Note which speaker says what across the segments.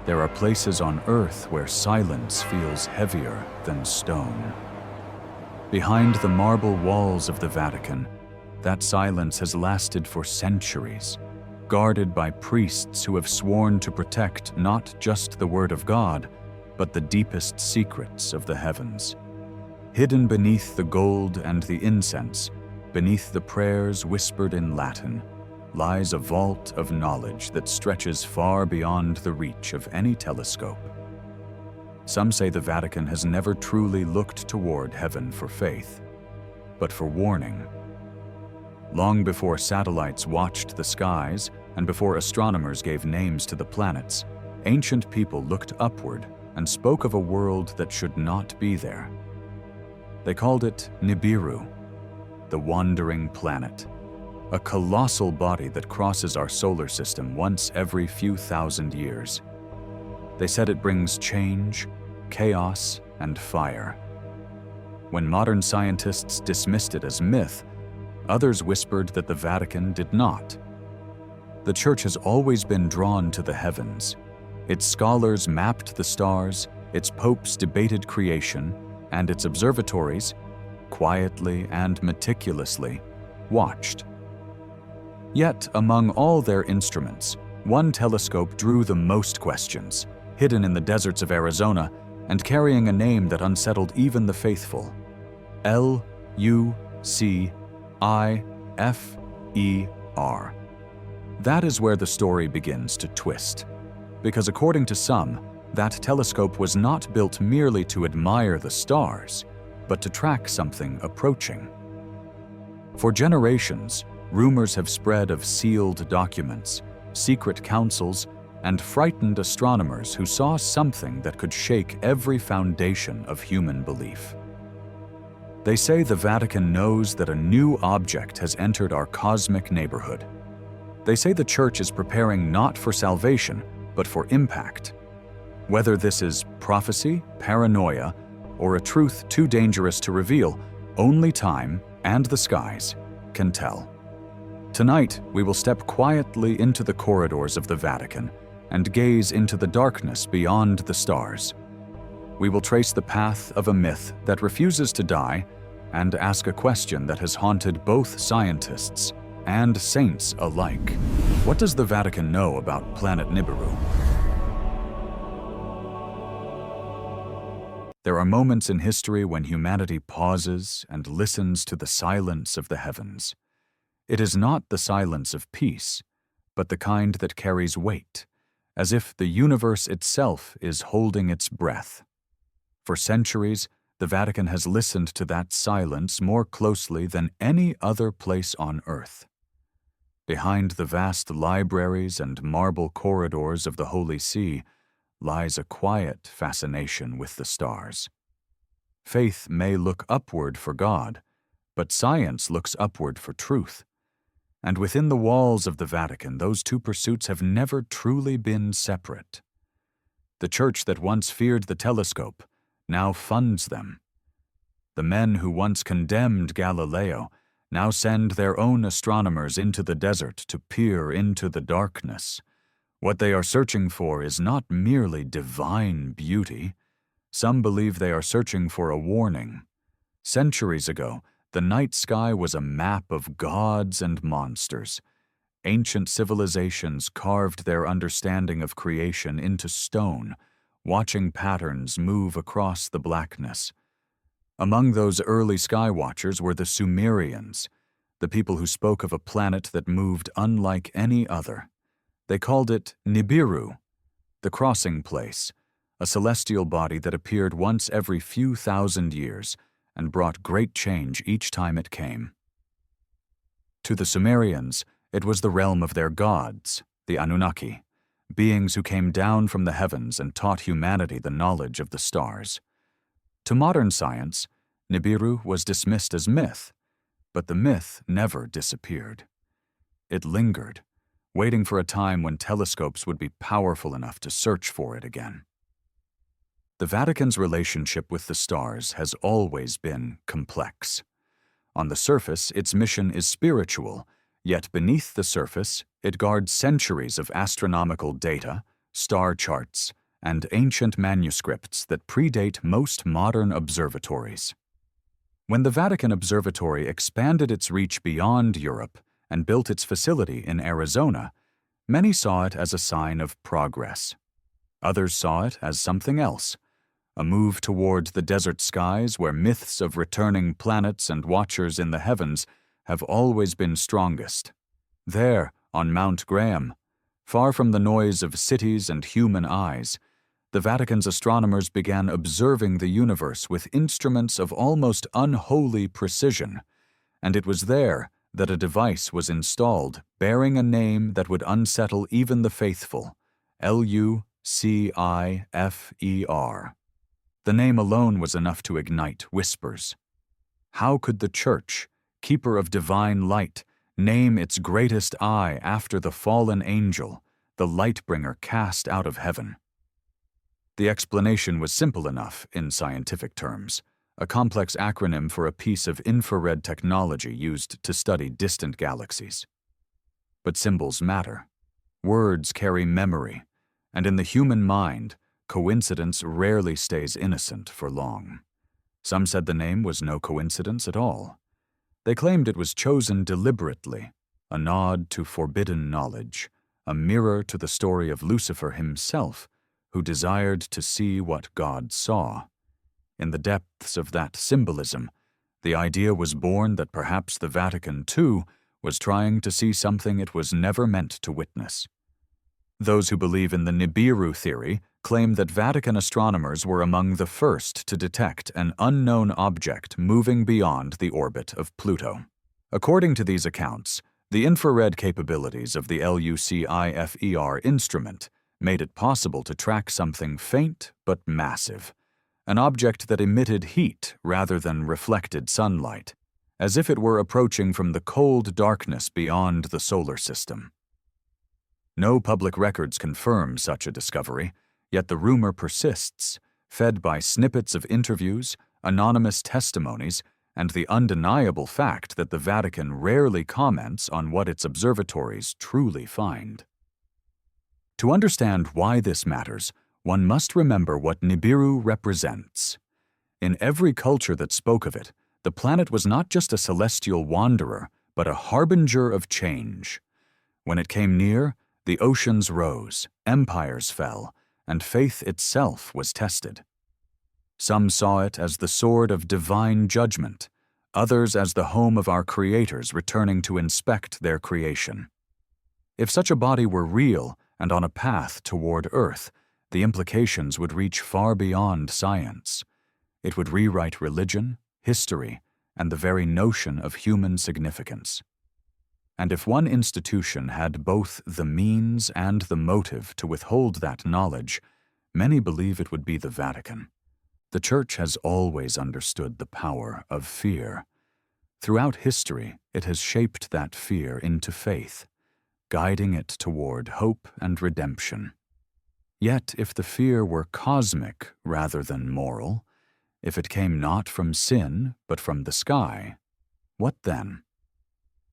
Speaker 1: There are places on Earth where silence feels heavier than stone. Behind the marble walls of the Vatican, that silence has lasted for centuries, guarded by priests who have sworn to protect not just the Word of God, but the deepest secrets of the heavens. Hidden beneath the gold and the incense, beneath the prayers whispered in Latin, lies a vault of knowledge that stretches far beyond the reach of any telescope. Some say the Vatican has never truly looked toward heaven for faith, but for warning. Long before satellites watched the skies and before astronomers gave names to the planets, ancient people looked upward and spoke of a world that should not be there. They called it Nibiru, the wandering planet, a colossal body that crosses our solar system once every few thousand years. They said it brings change, chaos, and fire. When modern scientists dismissed it as myth, others whispered that the Vatican did not. The Church has always been drawn to the heavens. Its scholars mapped the stars, its popes debated creation, and its observatories, quietly and meticulously, watched. Yet, among all their instruments, one telescope drew the most questions, hidden in the deserts of Arizona and carrying a name that unsettled even the faithful: L.U.C.I.F.E.R. That is where the story begins to twist, because according to some, that telescope was not built merely to admire the stars, but to track something approaching. For generations, rumors have spread of sealed documents, secret councils, and frightened astronomers who saw something that could shake every foundation of human belief. They say the Vatican knows that a new object has entered our cosmic neighborhood. They say the Church is preparing not for salvation, but for impact. Whether this is prophecy, paranoia, or a truth too dangerous to reveal, only time and the skies can tell. Tonight, we will step quietly into the corridors of the Vatican and gaze into the darkness beyond the stars. We will trace the path of a myth that refuses to die and ask a question that has haunted both scientists and saints alike. What does the Vatican know about Planet Nibiru? There are moments in history when humanity pauses and listens to the silence of the heavens. It is not the silence of peace, but the kind that carries weight, as if the universe itself is holding its breath. For centuries, the Vatican has listened to that silence more closely than any other place on earth. Behind the vast libraries and marble corridors of the Holy See lies a quiet fascination with the stars. Faith may look upward for God, but science looks upward for truth. And within the walls of the Vatican, those two pursuits have never truly been separate. The Church that once feared the telescope now funds them. The men who once condemned Galileo now send their own astronomers into the desert to peer into the darkness. What they are searching for is not merely divine beauty. Some believe they are searching for a warning. Centuries ago, the night sky was a map of gods and monsters. Ancient civilizations carved their understanding of creation into stone, watching patterns move across the blackness. Among those early sky watchers were the Sumerians, the people who spoke of a planet that moved unlike any other. They called it Nibiru, the crossing place, a celestial body that appeared once every few thousand years and brought great change each time it came. To the Sumerians, it was the realm of their gods, the Anunnaki, beings who came down from the heavens and taught humanity the knowledge of the stars. To modern science, Nibiru was dismissed as myth, but the myth never disappeared. It lingered, waiting for a time when telescopes would be powerful enough to search for it again. The Vatican's relationship with the stars has always been complex. On the surface, its mission is spiritual, yet beneath the surface, it guards centuries of astronomical data, star charts, and ancient manuscripts that predate most modern observatories. When the Vatican Observatory expanded its reach beyond Europe and built its facility in Arizona, many saw it as a sign of progress. Others saw it as something else, a move toward the desert skies where myths of returning planets and watchers in the heavens have always been strongest. There, on Mount Graham, far from the noise of cities and human eyes, the Vatican's astronomers began observing the universe with instruments of almost unholy precision, and it was there that a device was installed bearing a name that would unsettle even the faithful, L.U.C.I.F.E.R. The name alone was enough to ignite whispers. How could the Church, keeper of divine light, name its greatest eye after the fallen angel, the light-bringer cast out of heaven? The explanation was simple enough in scientific terms, a complex acronym for a piece of infrared technology used to study distant galaxies. But symbols matter. Words carry memory, and in the human mind, coincidence rarely stays innocent for long. Some said the name was no coincidence at all. They claimed it was chosen deliberately, a nod to forbidden knowledge, a mirror to the story of Lucifer himself, who desired to see what God saw. In the depths of that symbolism, the idea was born that perhaps the Vatican, too, was trying to see something it was never meant to witness. Those who believe in the Nibiru theory claim that Vatican astronomers were among the first to detect an unknown object moving beyond the orbit of Pluto. According to these accounts, the infrared capabilities of the L.U.C.I.F.E.R. instrument made it possible to track something faint but massive, an object that emitted heat rather than reflected sunlight, as if it were approaching from the cold darkness beyond the solar system. No public records confirm such a discovery, yet the rumor persists, fed by snippets of interviews, anonymous testimonies, and the undeniable fact that the Vatican rarely comments on what its observatories truly find. To understand why this matters, one must remember what Nibiru represents. In every culture that spoke of it, the planet was not just a celestial wanderer, but a harbinger of change. When it came near, the oceans rose, empires fell, and faith itself was tested. Some saw it as the sword of divine judgment, others as the home of our creators returning to inspect their creation. If such a body were real and on a path toward Earth, the implications would reach far beyond science. It would rewrite religion, history, and the very notion of human significance. And if one institution had both the means and the motive to withhold that knowledge, many believe it would be the Vatican. The Church has always understood the power of fear. Throughout history, it has shaped that fear into faith, guiding it toward hope and redemption. Yet, if the fear were cosmic rather than moral, if it came not from sin but from the sky, what then?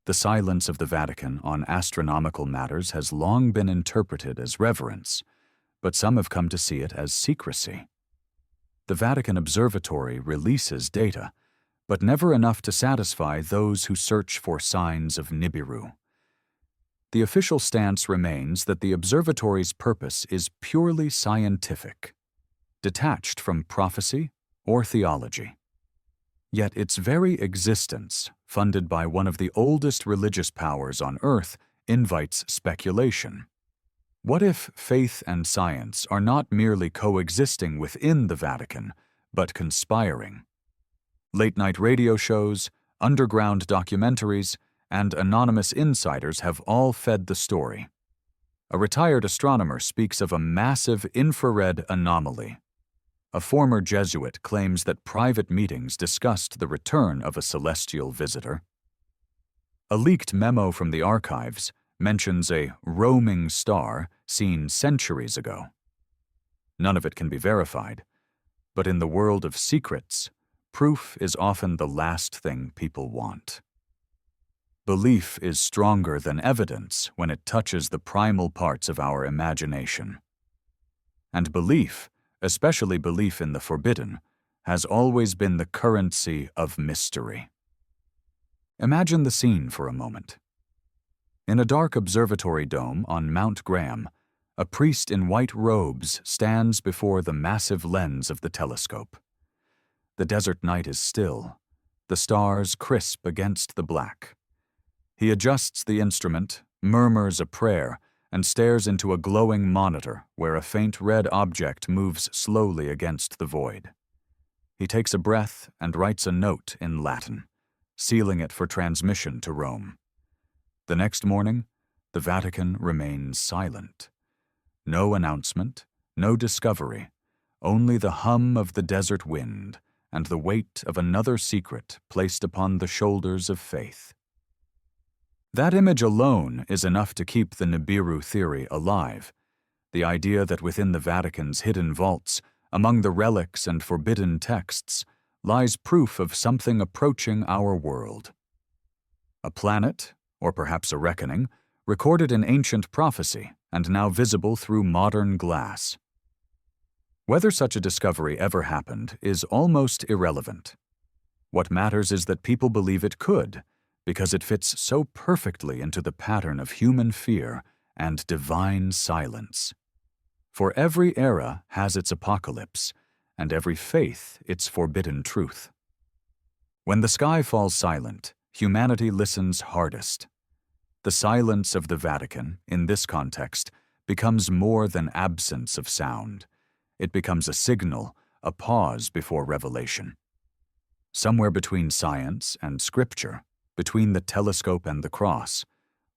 Speaker 1: The silence of the Vatican on astronomical matters has long been interpreted as reverence, but some have come to see it as secrecy. The Vatican Observatory releases data, but never enough to satisfy those who search for signs of Nibiru. The official stance remains that the observatory's purpose is purely scientific, detached from prophecy or theology. Yet its very existence, funded by one of the oldest religious powers on Earth, invites speculation. What if faith and science are not merely coexisting within the Vatican, but conspiring? Late-night radio shows, underground documentaries, and anonymous insiders have all fed the story. A retired astronomer speaks of a massive infrared anomaly. A former Jesuit claims that private meetings discussed the return of a celestial visitor. A leaked memo from the archives mentions a roaming star seen centuries ago. None of it can be verified, but in the world of secrets, proof is often the last thing people want. Belief is stronger than evidence when it touches the primal parts of our imagination. And belief, especially belief in the forbidden, has always been the currency of mystery. Imagine the scene for a moment. In a dark observatory dome on Mount Graham, a priest in white robes stands before the massive lens of the telescope. The desert night is still, the stars crisp against the black. He adjusts the instrument, murmurs a prayer, and stares into a glowing monitor where a faint red object moves slowly against the void. He takes a breath and writes a note in Latin, sealing it for transmission to Rome. The next morning, the Vatican remains silent. No announcement, no discovery, only the hum of the desert wind and the weight of another secret placed upon the shoulders of faith. That image alone is enough to keep the Nibiru theory alive, the idea that within the Vatican's hidden vaults, among the relics and forbidden texts, lies proof of something approaching our world. A planet, or perhaps a reckoning, recorded in ancient prophecy and now visible through modern glass. Whether such a discovery ever happened is almost irrelevant. What matters is that people believe it could, because it fits so perfectly into the pattern of human fear and divine silence. For every era has its apocalypse, and every faith its forbidden truth. When the sky falls silent, humanity listens hardest. The silence of the Vatican, in this context, becomes more than absence of sound. It becomes a signal, a pause before revelation. Somewhere between science and scripture, between the telescope and the cross,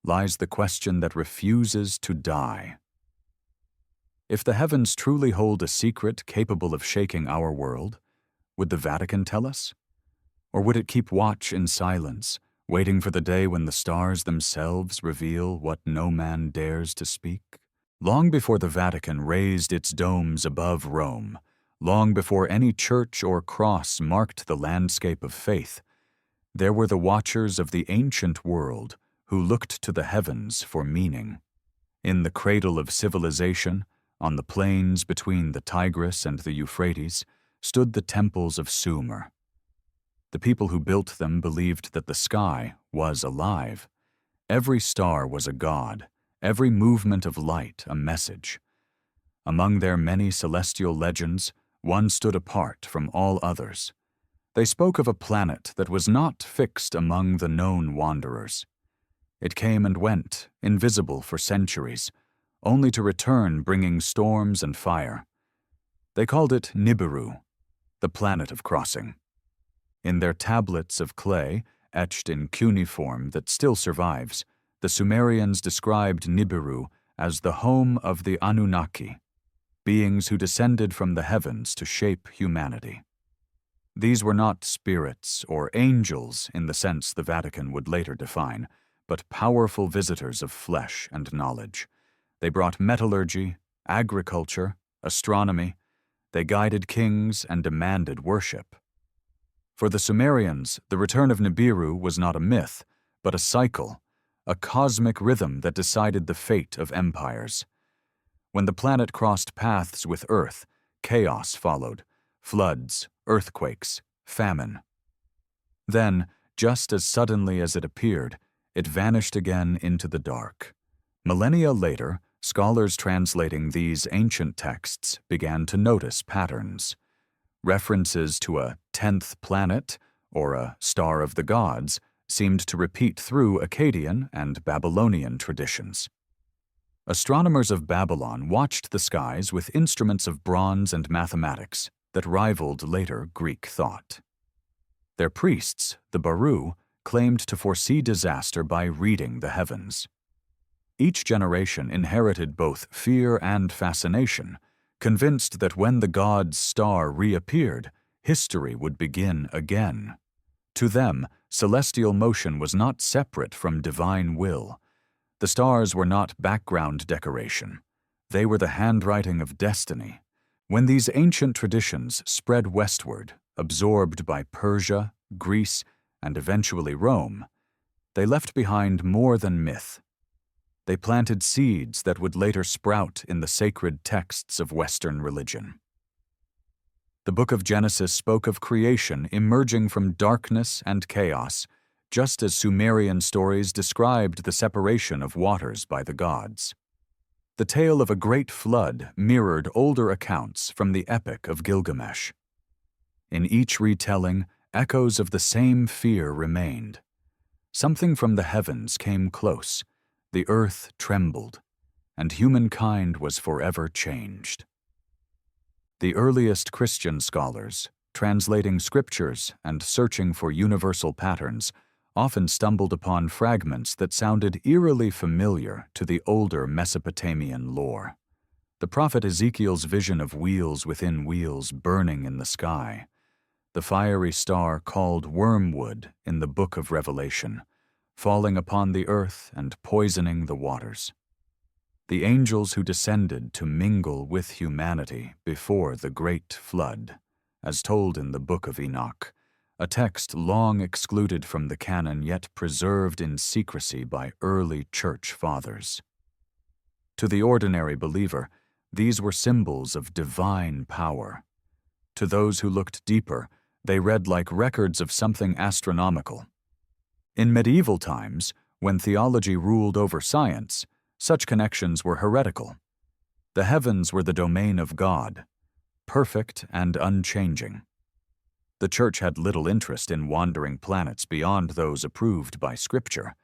Speaker 1: lies the question that refuses to die. If the heavens truly hold a secret capable of shaking our world, would the Vatican tell us? Or would it keep watch in silence, waiting for the day when the stars themselves reveal what no man dares to speak? Long before the Vatican raised its domes above Rome, long before any church or cross marked the landscape of faith, there were the watchers of the ancient world who looked to the heavens for meaning. In the cradle of civilization, on the plains between the Tigris and the Euphrates, stood the temples of Sumer. The people who built them believed that the sky was alive. Every star was a god, every movement of light a message. Among their many celestial legends, one stood apart from all others. They spoke of a planet that was not fixed among the known wanderers. It came and went, invisible for centuries, only to return bringing storms and fire. They called it Nibiru, the planet of crossing. In their tablets of clay, etched in cuneiform that still survives, the Sumerians described Nibiru as the home of the Anunnaki, beings who descended from the heavens to shape humanity. These were not spirits or angels in the sense the Vatican would later define, but powerful visitors of flesh and knowledge. They brought metallurgy, agriculture, astronomy. They guided kings and demanded worship. For the Sumerians, the return of Nibiru was not a myth, but a cycle, a cosmic rhythm that decided the fate of empires. When the planet crossed paths with Earth, chaos followed, floods, earthquakes, famine. Then, just as suddenly as it appeared, it vanished again into the dark. Millennia later, scholars translating these ancient texts began to notice patterns. References to a 10th planet, or a star of the gods, seemed to repeat through Akkadian and Babylonian traditions. Astronomers of Babylon watched the skies with instruments of bronze and mathematics that rivaled later Greek thought. Their priests, the Baru, claimed to foresee disaster by reading the heavens. Each generation inherited both fear and fascination, convinced that when the god's star reappeared, history would begin again. To them, celestial motion was not separate from divine will. The stars were not background decoration. They were the handwriting of destiny. When these ancient traditions spread westward, absorbed by Persia, Greece, and eventually Rome, they left behind more than myth. They planted seeds that would later sprout in the sacred texts of Western religion. The book of Genesis spoke of creation emerging from darkness and chaos, just as Sumerian stories described the separation of waters by the gods. The tale of a great flood mirrored older accounts from the Epic of Gilgamesh. In each retelling, echoes of the same fear remained. Something from the heavens came close, the earth trembled, and humankind was forever changed. The earliest Christian scholars, translating scriptures and searching for universal patterns, often stumbled upon fragments that sounded eerily familiar to the older Mesopotamian lore. The prophet Ezekiel's vision of wheels within wheels burning in the sky, the fiery star called wormwood in the Book of Revelation, falling upon the earth and poisoning the waters. The angels who descended to mingle with humanity before the great flood, as told in the Book of Enoch, a text long excluded from the canon yet preserved in secrecy by early church fathers. To the ordinary believer, these were symbols of divine power. To those who looked deeper, they read like records of something astronomical. In medieval times, when theology ruled over science, such connections were heretical. The heavens were the domain of God, perfect and unchanging. The Church had little interest in wandering planets beyond those approved by Scripture.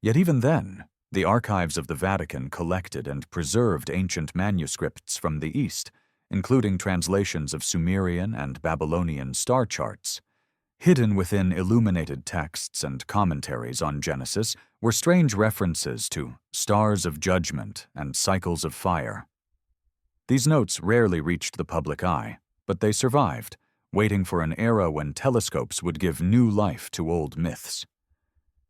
Speaker 1: Yet even then, the archives of the Vatican collected and preserved ancient manuscripts from the East, including translations of Sumerian and Babylonian star charts. Hidden within illuminated texts and commentaries on Genesis were strange references to stars of judgment and cycles of fire. These notes rarely reached the public eye, but they survived, waiting for an era when telescopes would give new life to old myths.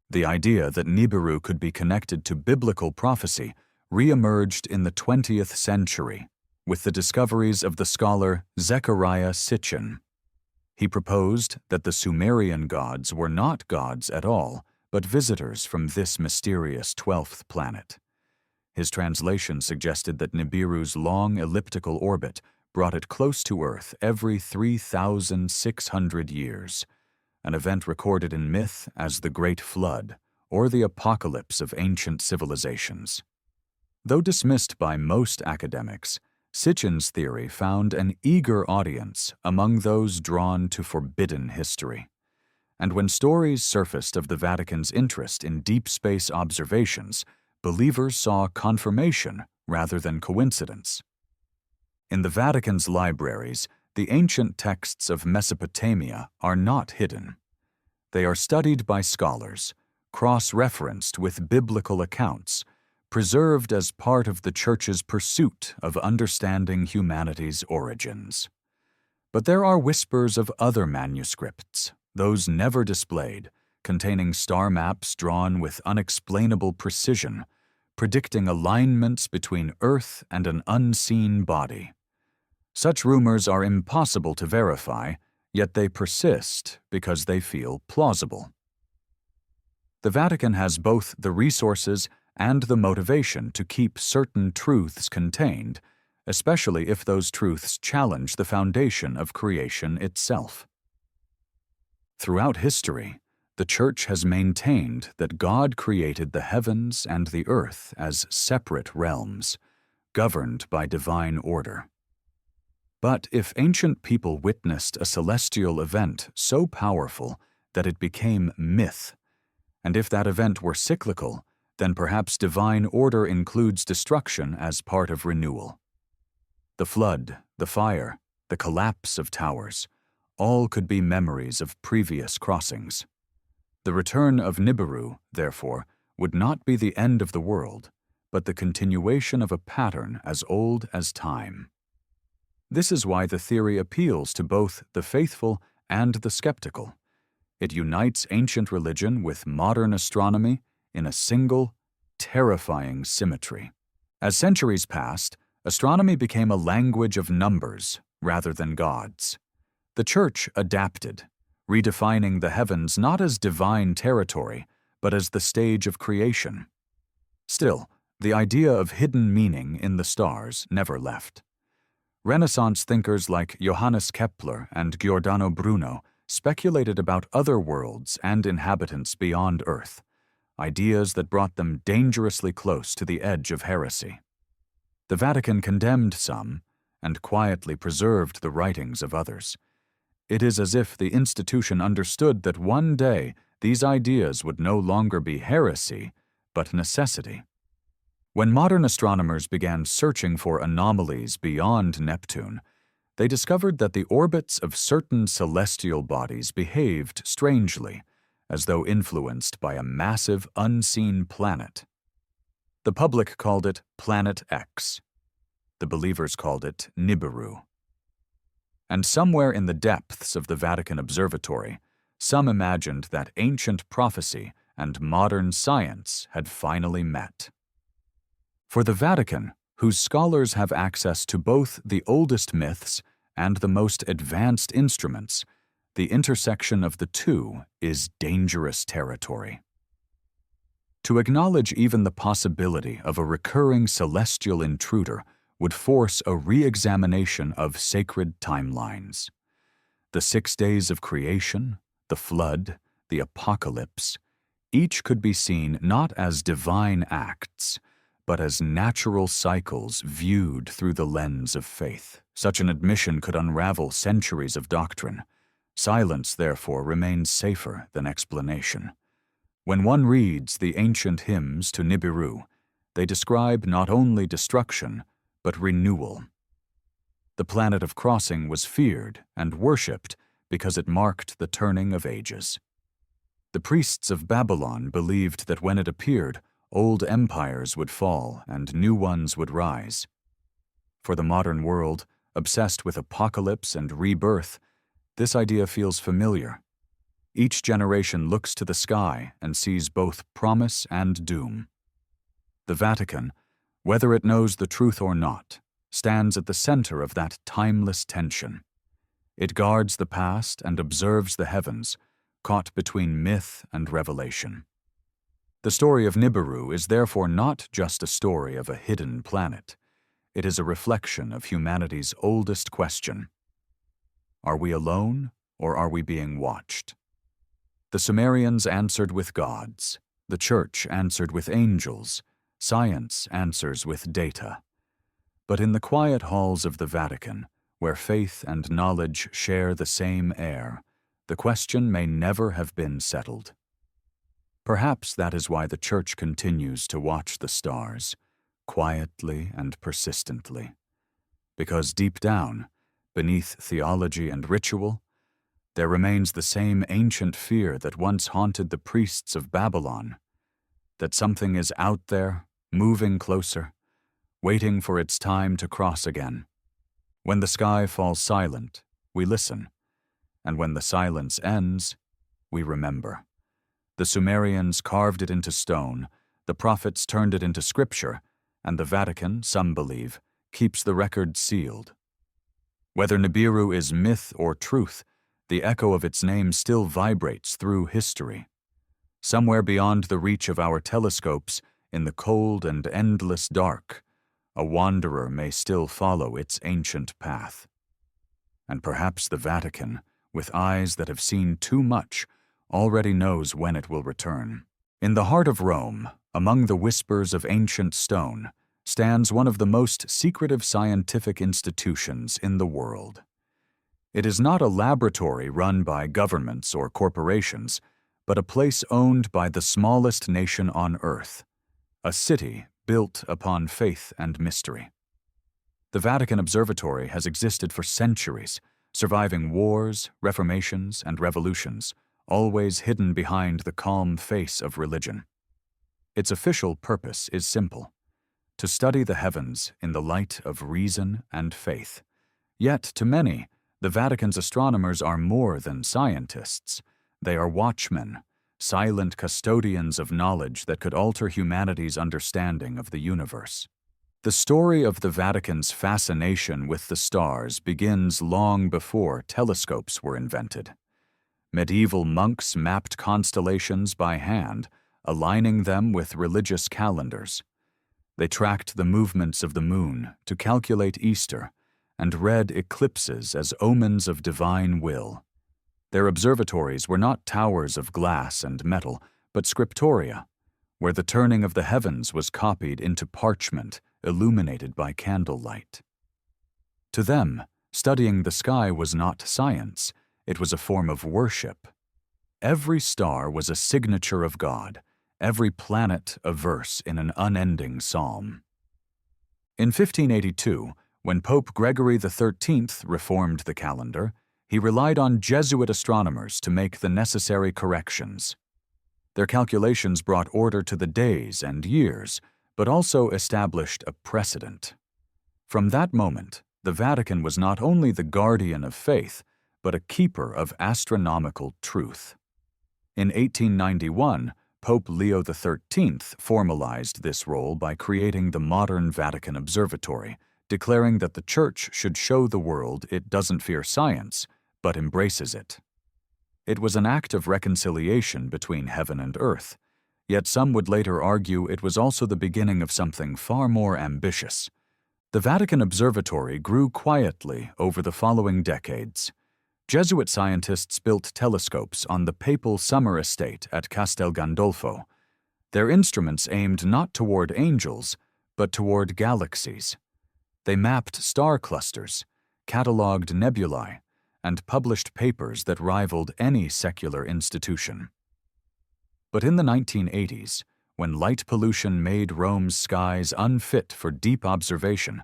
Speaker 1: The idea that Nibiru could be connected to biblical prophecy re-emerged in the 20th century with the discoveries of the scholar Zecharia Sitchin. He proposed that the Sumerian gods were not gods at all, but visitors from this mysterious 12th planet. His translation suggested that Nibiru's long elliptical orbit brought it close to Earth every 3,600 years, an event recorded in myth as the Great Flood or the apocalypse of ancient civilizations. Though dismissed by most academics, Sitchin's theory found an eager audience among those drawn to forbidden history. And when stories surfaced of the Vatican's interest in deep space observations, believers saw confirmation rather than coincidence. In the Vatican's libraries, the ancient texts of Mesopotamia are not hidden. They are studied by scholars, cross-referenced with biblical accounts, preserved as part of the Church's pursuit of understanding humanity's origins. But there are whispers of other manuscripts, those never displayed, containing star maps drawn with unexplainable precision, predicting alignments between Earth and an unseen body. Such rumors are impossible to verify, yet they persist because they feel plausible. The Vatican has both the resources and the motivation to keep certain truths contained, especially if those truths challenge the foundation of creation itself. Throughout history, the Church has maintained that God created the heavens and the earth as separate realms, governed by divine order. But if ancient people witnessed a celestial event so powerful that it became myth, and if that event were cyclical, then perhaps divine order includes destruction as part of renewal. The flood, the fire, the collapse of towers, all could be memories of previous crossings. The return of Nibiru, therefore, would not be the end of the world, but the continuation of a pattern as old as time. This is why the theory appeals to both the faithful and the skeptical. It unites ancient religion with modern astronomy in a single, terrifying symmetry. As centuries passed, astronomy became a language of numbers rather than gods. The Church adapted, redefining the heavens not as divine territory, but as the stage of creation. Still, The idea of hidden meaning in the stars never left. Renaissance thinkers like Johannes Kepler and Giordano Bruno speculated about other worlds and inhabitants beyond Earth, ideas that brought them dangerously close to the edge of heresy. The Vatican condemned some and quietly preserved the writings of others. It is as if the institution understood that one day these ideas would no longer be heresy, but necessity. When modern astronomers began searching for anomalies beyond Neptune, they discovered that the orbits of certain celestial bodies behaved strangely, as though influenced by a massive unseen planet. The public called it Planet X. The believers called it Nibiru. And somewhere in the depths of the Vatican Observatory, some imagined that ancient prophecy and modern science had finally met. For the Vatican, whose scholars have access to both the oldest myths and the most advanced instruments, the intersection of the two is dangerous territory. To acknowledge even the possibility of a recurring celestial intruder would force a re-examination of sacred timelines. The 6 days of creation, the flood, the apocalypse, each could be seen not as divine acts, but as natural cycles viewed through the lens of faith. Such an admission could unravel centuries of doctrine. Silence, therefore, remains safer than explanation. When one reads the ancient hymns to Nibiru, they describe not only destruction, but renewal. The planet of crossing was feared and worshipped because it marked the turning of ages. The priests of Babylon believed that when it appeared, old empires would fall and new ones would rise. For the modern world, obsessed with apocalypse and rebirth, this idea feels familiar. Each generation looks to the sky and sees both promise and doom. The Vatican, whether it knows the truth or not, stands at the center of that timeless tension. It guards the past and observes the heavens, caught between myth and revelation. The story of Nibiru is therefore not just a story of a hidden planet. It is a reflection of humanity's oldest question. Are we alone, or are we being watched? The Sumerians answered with gods. The Church answered with angels. Science answers with data. But in the quiet halls of the Vatican, where faith and knowledge share the same air, the question may never have been settled. Perhaps that is why the Church continues to watch the stars, quietly and persistently. Because deep down, beneath theology and ritual, there remains the same ancient fear that once haunted the priests of Babylon, that something is out there, moving closer, waiting for its time to cross again. When the sky falls silent, we listen, and when the silence ends, we remember. The Sumerians carved it into stone, the prophets turned it into scripture, and the Vatican, some believe, keeps the record sealed. Whether Nibiru is myth or truth, the echo of its name still vibrates through history. Somewhere beyond the reach of our telescopes, in the cold and endless dark, a wanderer may still follow its ancient path. And perhaps the Vatican, with eyes that have seen too much, already knows when it will return. In the heart of Rome, among the whispers of ancient stone, stands one of the most secretive scientific institutions in the world. It is not a laboratory run by governments or corporations, but a place owned by the smallest nation on earth, a city built upon faith and mystery. The Vatican Observatory has existed for centuries, surviving wars, reformations, and revolutions, always hidden behind the calm face of religion. Its official purpose is simple: to study the heavens in the light of reason and faith. Yet, to many, the Vatican's astronomers are more than scientists. They are watchmen, silent custodians of knowledge that could alter humanity's understanding of the universe. The story of the Vatican's fascination with the stars begins long before telescopes were invented. Medieval monks mapped constellations by hand, aligning them with religious calendars. They tracked the movements of the moon to calculate Easter and read eclipses as omens of divine will. Their observatories were not towers of glass and metal, but scriptoria, where the turning of the heavens was copied into parchment illuminated by candlelight. To them, studying the sky was not science, it was a form of worship. Every star was a signature of God, every planet a verse in an unending psalm. In 1582, when Pope Gregory XIII reformed the calendar, he relied on Jesuit astronomers to make the necessary corrections. Their calculations brought order to the days and years, but also established a precedent. From that moment, the Vatican was not only the guardian of faith, but a keeper of astronomical truth. In 1891, Pope Leo XIII formalized this role by creating the modern Vatican Observatory, declaring that the Church should show the world it doesn't fear science, but embraces it. It was an act of reconciliation between heaven and earth, yet some would later argue it was also the beginning of something far more ambitious. The Vatican Observatory grew quietly over the following decades. Jesuit scientists built telescopes on the papal summer estate at Castel Gandolfo. Their instruments aimed not toward angels, but toward galaxies. They mapped star clusters, catalogued nebulae, and published papers that rivaled any secular institution. But in the 1980s, when light pollution made Rome's skies unfit for deep observation,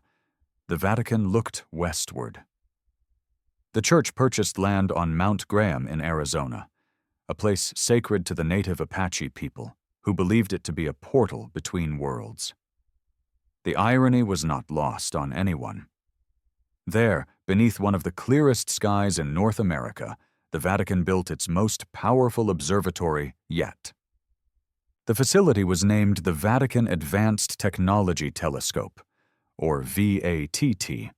Speaker 1: the Vatican looked westward. The Church purchased land on Mount Graham in Arizona, a place sacred to the native Apache people, who believed it to be a portal between worlds. The irony was not lost on anyone. There, beneath one of the clearest skies in North America, the Vatican built its most powerful observatory yet. The facility was named the Vatican Advanced Technology Telescope, or VATT.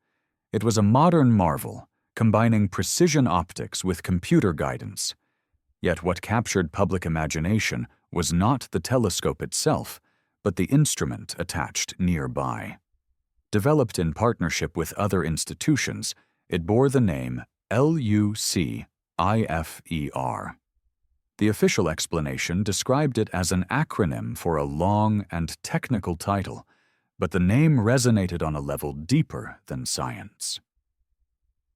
Speaker 1: It was a modern marvel, combining precision optics with computer guidance. Yet what captured public imagination was not the telescope itself, but the instrument attached nearby. Developed in partnership with other institutions, it bore the name L.U.C.I.F.E.R. The official explanation described it as an acronym for a long and technical title, but the name resonated on a level deeper than science.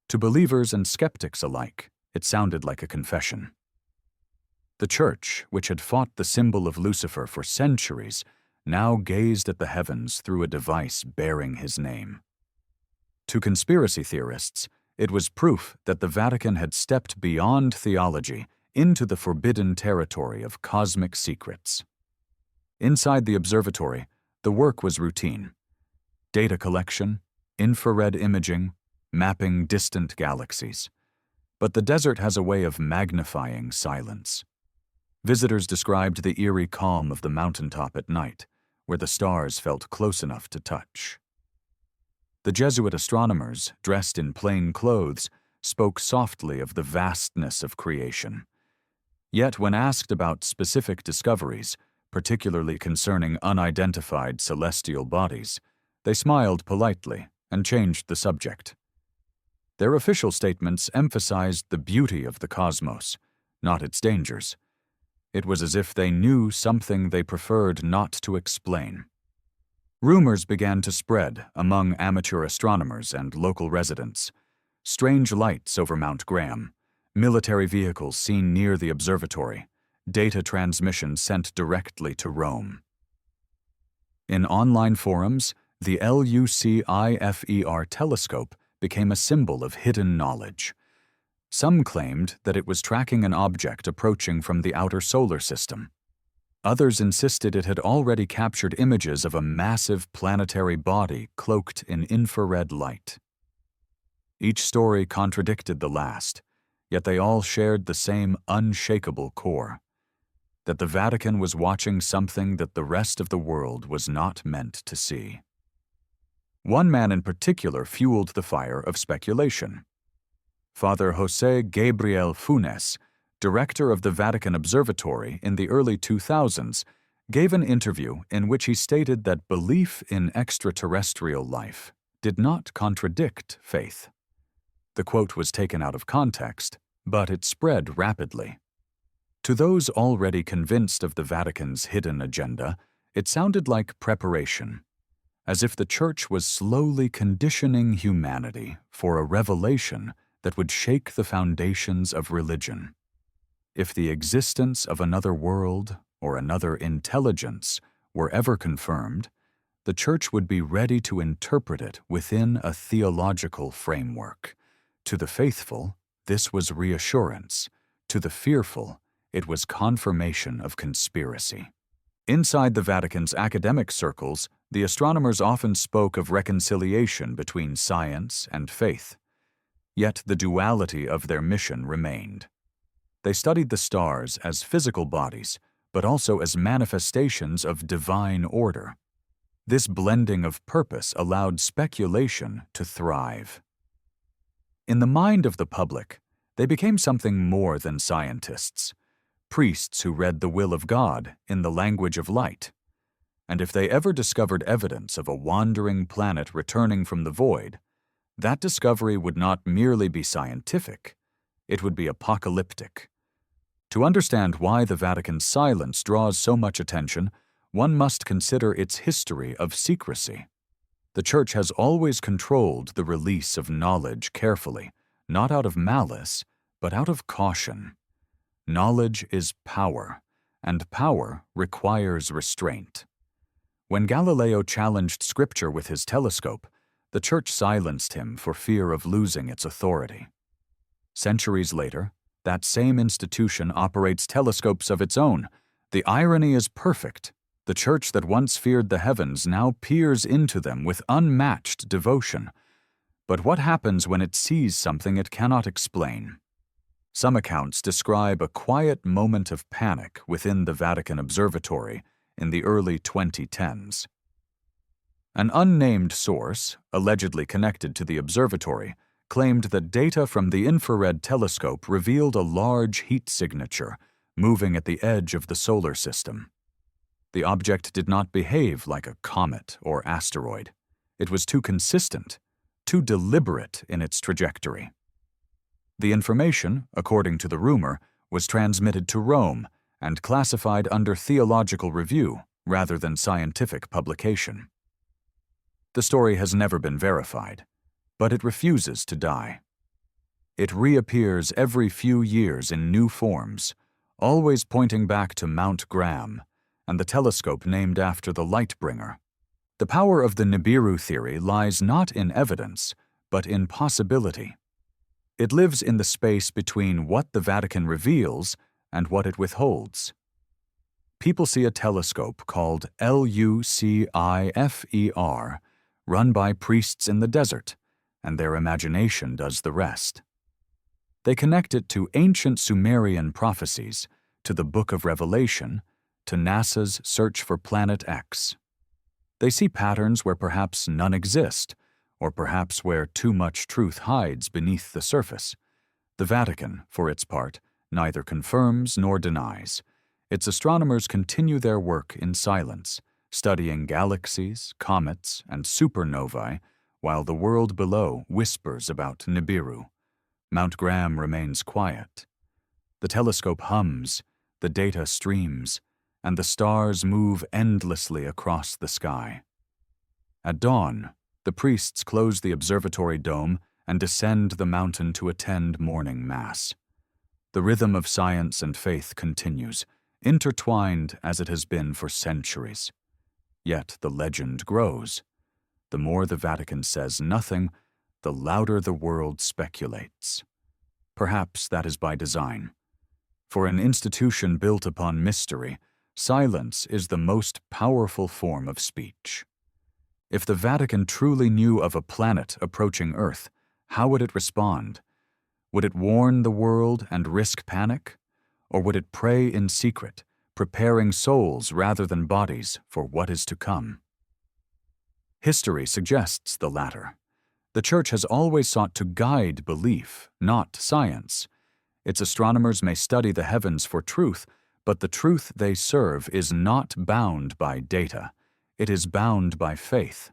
Speaker 1: To believers and skeptics alike, it sounded like a confession. The Church, which had fought the symbol of Lucifer for centuries, now gazed at the heavens through a device bearing his name. To conspiracy theorists, it was proof that the Vatican had stepped beyond theology into the forbidden territory of cosmic secrets. Inside the observatory, the work was routine. Data collection, infrared imaging, mapping distant galaxies. But the desert has a way of magnifying silence. Visitors described the eerie calm of the mountaintop at night, where the stars felt close enough to touch. The Jesuit astronomers, dressed in plain clothes, spoke softly of the vastness of creation. Yet when asked about specific discoveries, particularly concerning unidentified celestial bodies, they smiled politely and changed the subject. Their official statements emphasized the beauty of the cosmos, not its dangers. It was as if they knew something they preferred not to explain. Rumors began to spread among amateur astronomers and local residents. Strange lights over Mount Graham, military vehicles seen near the observatory, data transmission sent directly to Rome. In online forums, the L.U.C.I.F.E.R. telescope became a symbol of hidden knowledge. Some claimed that it was tracking an object approaching from the outer solar system. Others insisted it had already captured images of a massive planetary body cloaked in infrared light. Each story contradicted the last, yet they all shared the same unshakable core: that the Vatican was watching something that the rest of the world was not meant to see. One man in particular fueled the fire of speculation. Father José Gabriel Funes, director of the Vatican Observatory in the early 2000s, gave an interview in which he stated that belief in extraterrestrial life did not contradict faith. The quote was taken out of context, but it spread rapidly. To those already convinced of the Vatican's hidden agenda, it sounded like preparation, as if the Church was slowly conditioning humanity for a revelation that would shake the foundations of religion. If the existence of another world or another intelligence were ever confirmed, the Church would be ready to interpret it within a theological framework. To the faithful, this was reassurance. To the fearful, it was confirmation of conspiracy. Inside the Vatican's academic circles, the astronomers often spoke of reconciliation between science and faith. Yet the duality of their mission remained. They studied the stars as physical bodies, but also as manifestations of divine order. This blending of purpose allowed speculation to thrive. In the mind of the public, they became something more than scientists, priests who read the will of God in the language of light. And if they ever discovered evidence of a wandering planet returning from the void, that discovery would not merely be scientific, it would be apocalyptic. To understand why the Vatican's silence draws so much attention, one must consider its history of secrecy. The Church has always controlled the release of knowledge carefully, not out of malice, but out of caution. Knowledge is power, and power requires restraint. When Galileo challenged Scripture with his telescope, the Church silenced him for fear of losing its authority. Centuries later, that same institution operates telescopes of its own. The irony is perfect. The Church that once feared the heavens now peers into them with unmatched devotion. But what happens when it sees something it cannot explain? Some accounts describe a quiet moment of panic within the Vatican Observatory in the early 2010s. An unnamed source, allegedly connected to the observatory, claimed that data from the infrared telescope revealed a large heat signature moving at the edge of the solar system. The object did not behave like a comet or asteroid. It was too consistent, too deliberate in its trajectory. The information, according to the rumor, was transmitted to Rome and classified under theological review rather than scientific publication. The story has never been verified, but it refuses to die. It reappears every few years in new forms, always pointing back to Mount Graham and the telescope named after the light-bringer. The power of the Nibiru theory lies not in evidence, but in possibility. It lives in the space between what the Vatican reveals and what it withholds. People see a telescope called L.U.C.I.F.E.R. run by priests in the desert, and their imagination does the rest. They connect it to ancient Sumerian prophecies, to the Book of Revelation, to NASA's search for Planet X. They see patterns where perhaps none exist, or perhaps where too much truth hides beneath the surface. The Vatican, for its part, neither confirms nor denies. Its astronomers continue their work in silence, studying galaxies, comets, and supernovae, while the world below whispers about Nibiru. Mount Graham remains quiet. The telescope hums, the data streams, and the stars move endlessly across the sky. At dawn, the priests close the observatory dome and descend the mountain to attend morning mass. The rhythm of science and faith continues, intertwined as it has been for centuries. Yet the legend grows. The more the Vatican says nothing, the louder the world speculates. Perhaps that is by design. For an institution built upon mystery, silence is the most powerful form of speech. If the Vatican truly knew of a planet approaching Earth, how would it respond? Would it warn the world and risk panic? Or would it pray in secret, preparing souls rather than bodies for what is to come? History suggests the latter. The Church has always sought to guide belief, not science. Its astronomers may study the heavens for truth, But the truth they serve is not bound by data. It is bound by faith.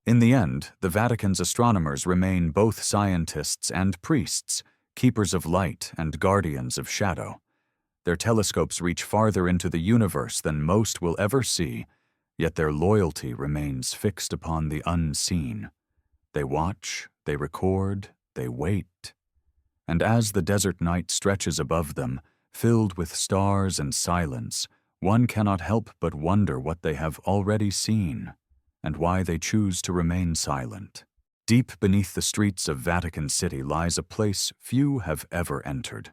Speaker 1: In the end, the Vatican's astronomers remain both scientists and priests, keepers of light and guardians of shadow. Their telescopes reach farther into the universe than most will ever see, yet their loyalty remains fixed upon the unseen. They watch, they record, they wait. And as the desert night stretches above them, filled with stars and silence, one cannot help but wonder what they have already seen, and why they choose to remain silent. Deep beneath the streets of Vatican City lies a place few have ever entered.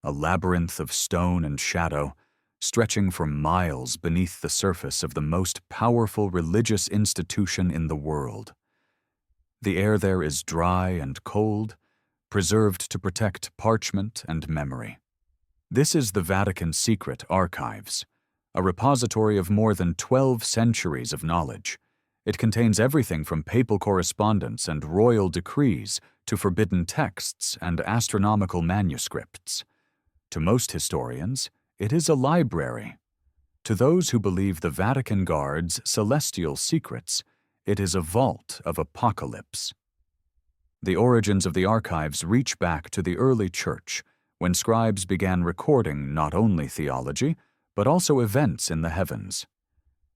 Speaker 1: A labyrinth of stone and shadow, stretching for miles beneath the surface of the most powerful religious institution in the world. The air there is dry and cold, preserved to protect parchment and memory. This is the Vatican's secret archives, a repository of more than 12 centuries of knowledge. It contains everything from papal correspondence and royal decrees to forbidden texts and astronomical manuscripts. To most historians, it is a library. To those who believe the Vatican guards celestial secrets, it is a vault of apocalypse. The origins of the archives reach back to the early church, when scribes began recording not only theology, but also events in the heavens.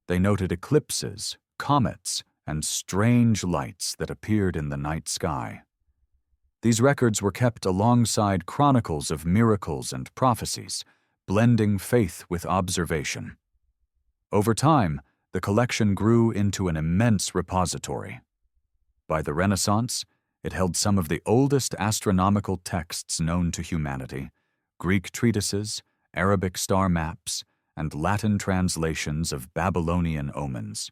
Speaker 1: They noted eclipses, comets, and strange lights that appeared in the night sky. These records were kept alongside chronicles of miracles and prophecies, blending faith with observation. Over time, the collection grew into an immense repository. By the Renaissance, it held some of the oldest astronomical texts known to humanity, Greek treatises, Arabic star maps, and Latin translations of Babylonian omens.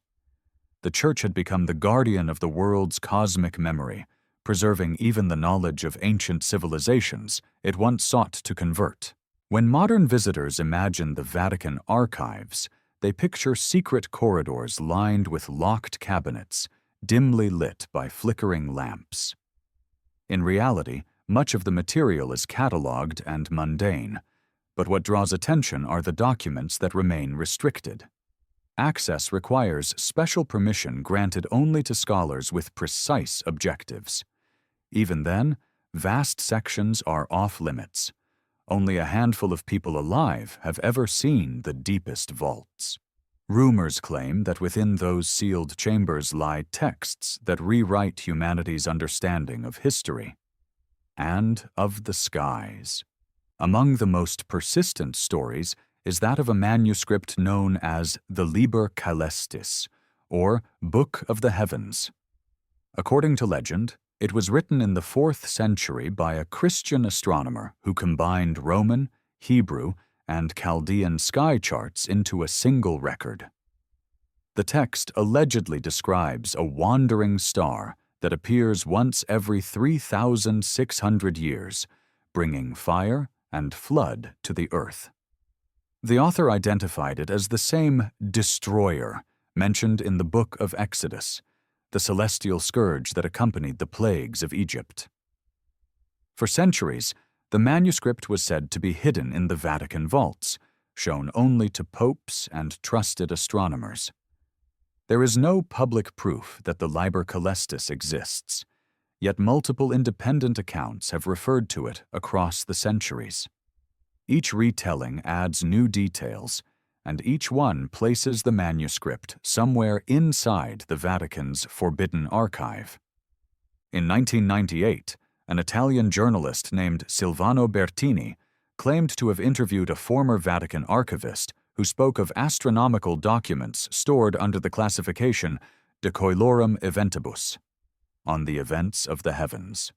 Speaker 1: The Church had become the guardian of the world's cosmic memory, preserving even the knowledge of ancient civilizations it once sought to convert. When modern visitors imagine the Vatican archives, they picture secret corridors lined with locked cabinets, dimly lit by flickering lamps. In reality, much of the material is catalogued and mundane, but what draws attention are the documents that remain restricted. Access requires special permission granted only to scholars with precise objectives. Even then, vast sections are off-limits. Only a handful of people alive have ever seen the deepest vaults. Rumors claim that within those sealed chambers lie texts that rewrite humanity's understanding of history and of the skies. Among the most persistent stories is that of a manuscript known as the Liber Caelestis, or Book of the Heavens. According to legend, it was written in the 4th century by a Christian astronomer who combined Roman, Hebrew, and Chaldean sky charts into a single record. The text allegedly describes a wandering star that appears once every 3,600 years, bringing fire and flood to the earth. The author identified it as the same destroyer mentioned in the Book of Exodus, the celestial scourge that accompanied the plagues of Egypt. For centuries, the manuscript was said to be hidden in the Vatican vaults, shown only to popes and trusted astronomers. There is no public proof that the Liber Caelestis exists, yet multiple independent accounts have referred to it across the centuries. Each retelling adds new details, and each one places the manuscript somewhere inside the Vatican's forbidden archive. In 1998, an Italian journalist named Silvano Bertini claimed to have interviewed a former Vatican archivist who spoke of astronomical documents stored under the classification De Coelorum Eventibus, on the events of the heavens.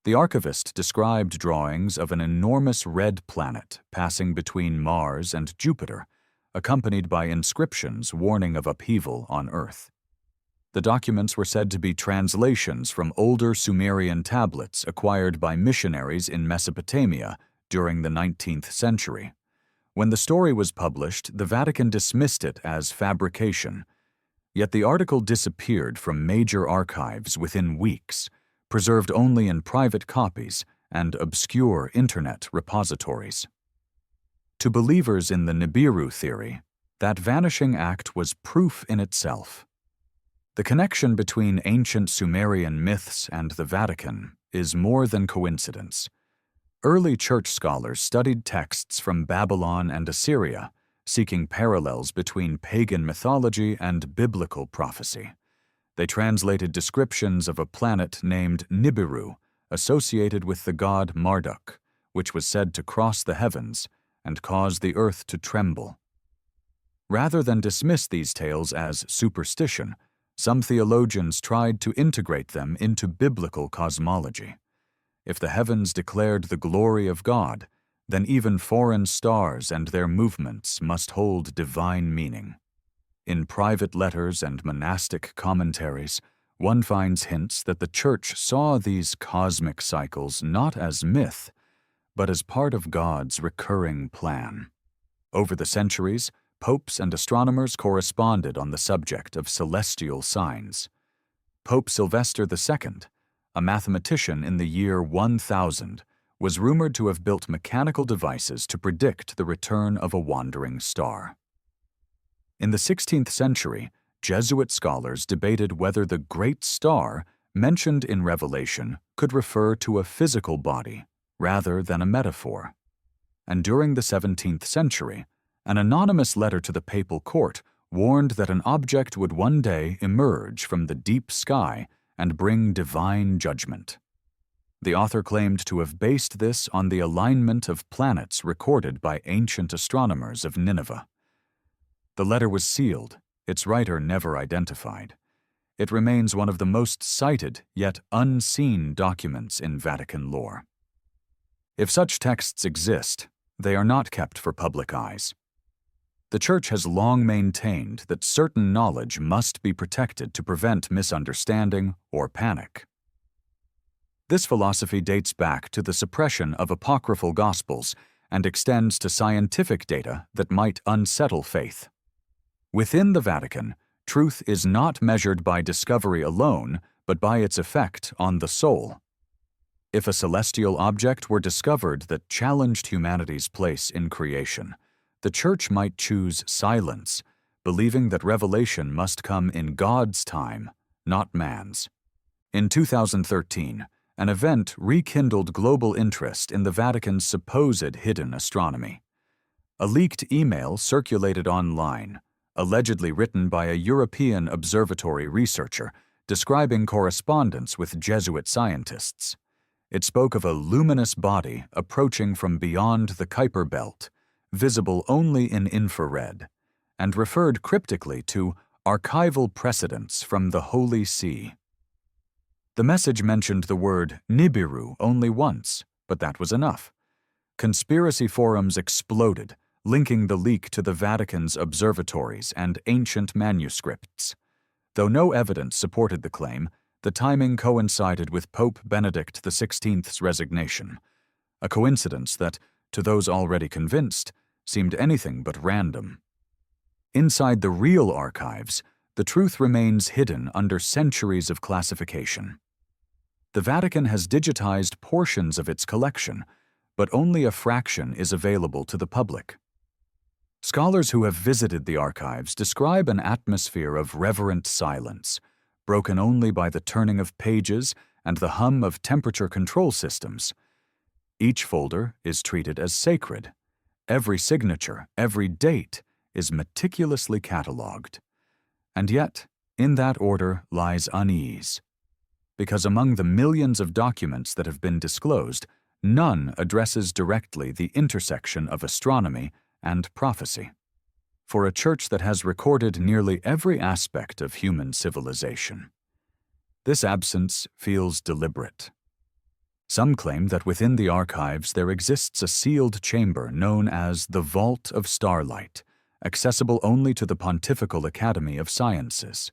Speaker 1: The archivist described drawings of an enormous red planet passing between Mars and Jupiter, accompanied by inscriptions warning of upheaval on Earth. The documents were said to be translations from older Sumerian tablets acquired by missionaries in Mesopotamia during the 19th century. When the story was published, the Vatican dismissed it as fabrication, yet the article disappeared from major archives within weeks, preserved only in private copies and obscure internet repositories. To believers in the Nibiru theory, that vanishing act was proof in itself. The connection between ancient Sumerian myths and the Vatican is more than coincidence. Early church scholars studied texts from Babylon and Assyria, seeking parallels between pagan mythology and biblical prophecy. They translated descriptions of a planet named Nibiru, associated with the god Marduk, which was said to cross the heavens and cause the earth to tremble. Rather than dismiss these tales as superstition, some theologians tried to integrate them into biblical cosmology. If the heavens declared the glory of God, then even foreign stars and their movements must hold divine meaning. In private letters and monastic commentaries, one finds hints that the Church saw these cosmic cycles not as myth, but as part of God's recurring plan. Over the centuries, popes and astronomers corresponded on the subject of celestial signs. Pope Sylvester II, a mathematician in the year 1000, was rumored to have built mechanical devices to predict the return of a wandering star. In the 16th century, Jesuit scholars debated whether the great star mentioned in Revelation could refer to a physical body rather than a metaphor. And during the 17th century, an anonymous letter to the papal court warned that an object would one day emerge from the deep sky and bring divine judgment. The author claimed to have based this on the alignment of planets recorded by ancient astronomers of Nineveh. The letter was sealed, its writer never identified. It remains one of the most cited yet unseen documents in Vatican lore. If such texts exist, they are not kept for public eyes. The Church has long maintained that certain knowledge must be protected to prevent misunderstanding or panic. This philosophy dates back to the suppression of apocryphal Gospels and extends to scientific data that might unsettle faith. Within the Vatican, truth is not measured by discovery alone, but by its effect on the soul. If a celestial object were discovered that challenged humanity's place in creation, the Church might choose silence, believing that revelation must come in God's time, not man's. In 2013, an event rekindled global interest in the Vatican's supposed hidden astronomy. A leaked email circulated online, allegedly written by a European observatory researcher, describing correspondence with Jesuit scientists. It spoke of a luminous body approaching from beyond the Kuiper belt, visible only in infrared, and referred cryptically to archival precedents from the Holy See. The message mentioned the word Nibiru only once, but that was enough. Conspiracy forums exploded, linking the leak to the Vatican's observatories and ancient manuscripts. Though no evidence supported the claim, the timing coincided with Pope Benedict XVI's resignation, a coincidence that, to those already convinced, seemed anything but random. Inside the real archives, the truth remains hidden under centuries of classification. The Vatican has digitized portions of its collection, but only a fraction is available to the public. Scholars who have visited the archives describe an atmosphere of reverent silence, broken only by the turning of pages and the hum of temperature control systems. Each folder is treated as sacred. Every signature, every date is meticulously catalogued. And yet, in that order lies unease. Because among the millions of documents that have been disclosed, none addresses directly the intersection of astronomy and prophecy. For a church that has recorded nearly every aspect of human civilization, this absence feels deliberate. Some claim that within the archives there exists a sealed chamber known as the Vault of Starlight, accessible only to the Pontifical Academy of Sciences.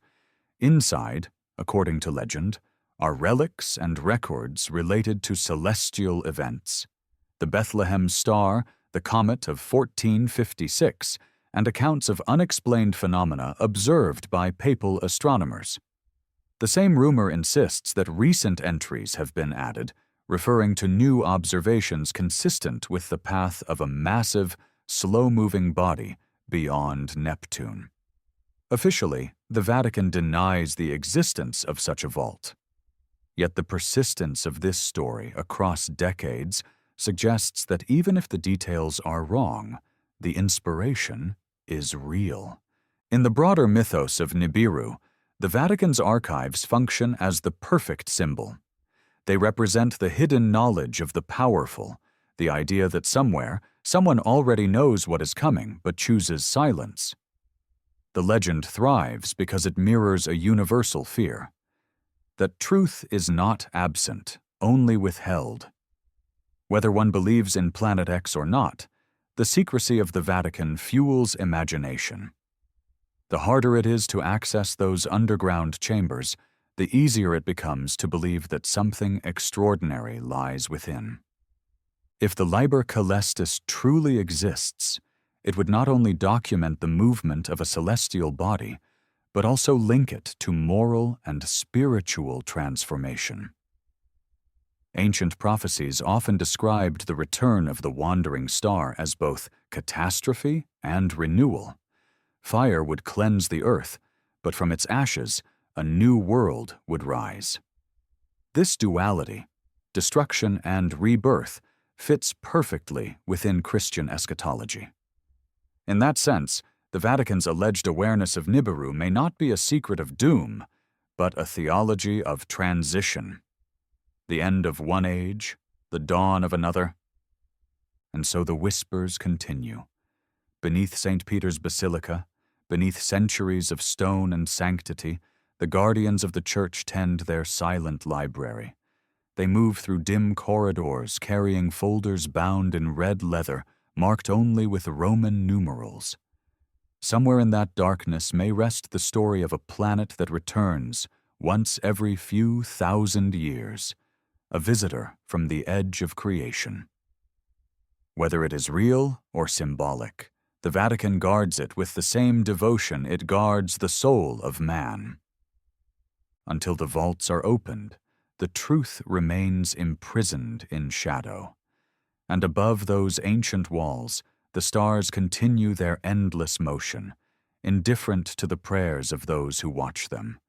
Speaker 1: Inside, according to legend, are relics and records related to celestial events. The Bethlehem star, the comet of 1456, and accounts of unexplained phenomena observed by papal astronomers. The same rumor insists that recent entries have been added, referring to new observations consistent with the path of a massive, slow-moving body beyond Neptune. Officially, the Vatican denies the existence of such a vault. Yet the persistence of this story across decades suggests that even if the details are wrong, the inspiration is real. In the broader mythos of Nibiru, the Vatican's archives function as the perfect symbol. They represent the hidden knowledge of the powerful, the idea that somewhere, someone already knows what is coming but chooses silence. The legend thrives because it mirrors a universal fear: that truth is not absent, only withheld. Whether one believes in Planet X or not, the secrecy of the Vatican fuels imagination. The harder it is to access those underground chambers, the easier it becomes to believe that something extraordinary lies within. If the Liber Celestis truly exists, it would not only document the movement of a celestial body, but also link it to moral and spiritual transformation. Ancient prophecies often described the return of the wandering star as both catastrophe and renewal. Fire would cleanse the earth, but from its ashes, a new world would rise. This duality, destruction and rebirth, fits perfectly within Christian eschatology. In that sense, the Vatican's alleged awareness of Nibiru may not be a secret of doom, but a theology of transition. The end of one age, the dawn of another. And so the whispers continue. Beneath St. Peter's Basilica, beneath centuries of stone and sanctity, the guardians of the church tend their silent library. They move through dim corridors carrying folders bound in red leather, marked only with Roman numerals. Somewhere in that darkness may rest the story of a planet that returns once every few thousand years, a visitor from the edge of creation. Whether it is real or symbolic, the Vatican guards it with the same devotion it guards the soul of man. Until the vaults are opened, the truth remains imprisoned in shadow. And above those ancient walls, the stars continue their endless motion, indifferent to the prayers of those who watch them.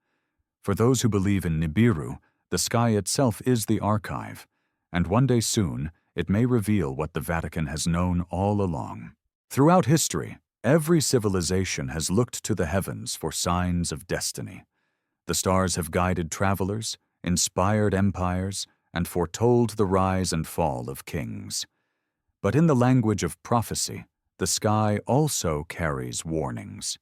Speaker 1: For those who believe in Nibiru, the sky itself is the archive, and one day soon it may reveal what the Vatican has known all along. Throughout history, every civilization has looked to the heavens for signs of destiny. The stars have guided travelers, inspired empires, and foretold the rise and fall of kings. But in the language of prophecy, the sky also carries warnings.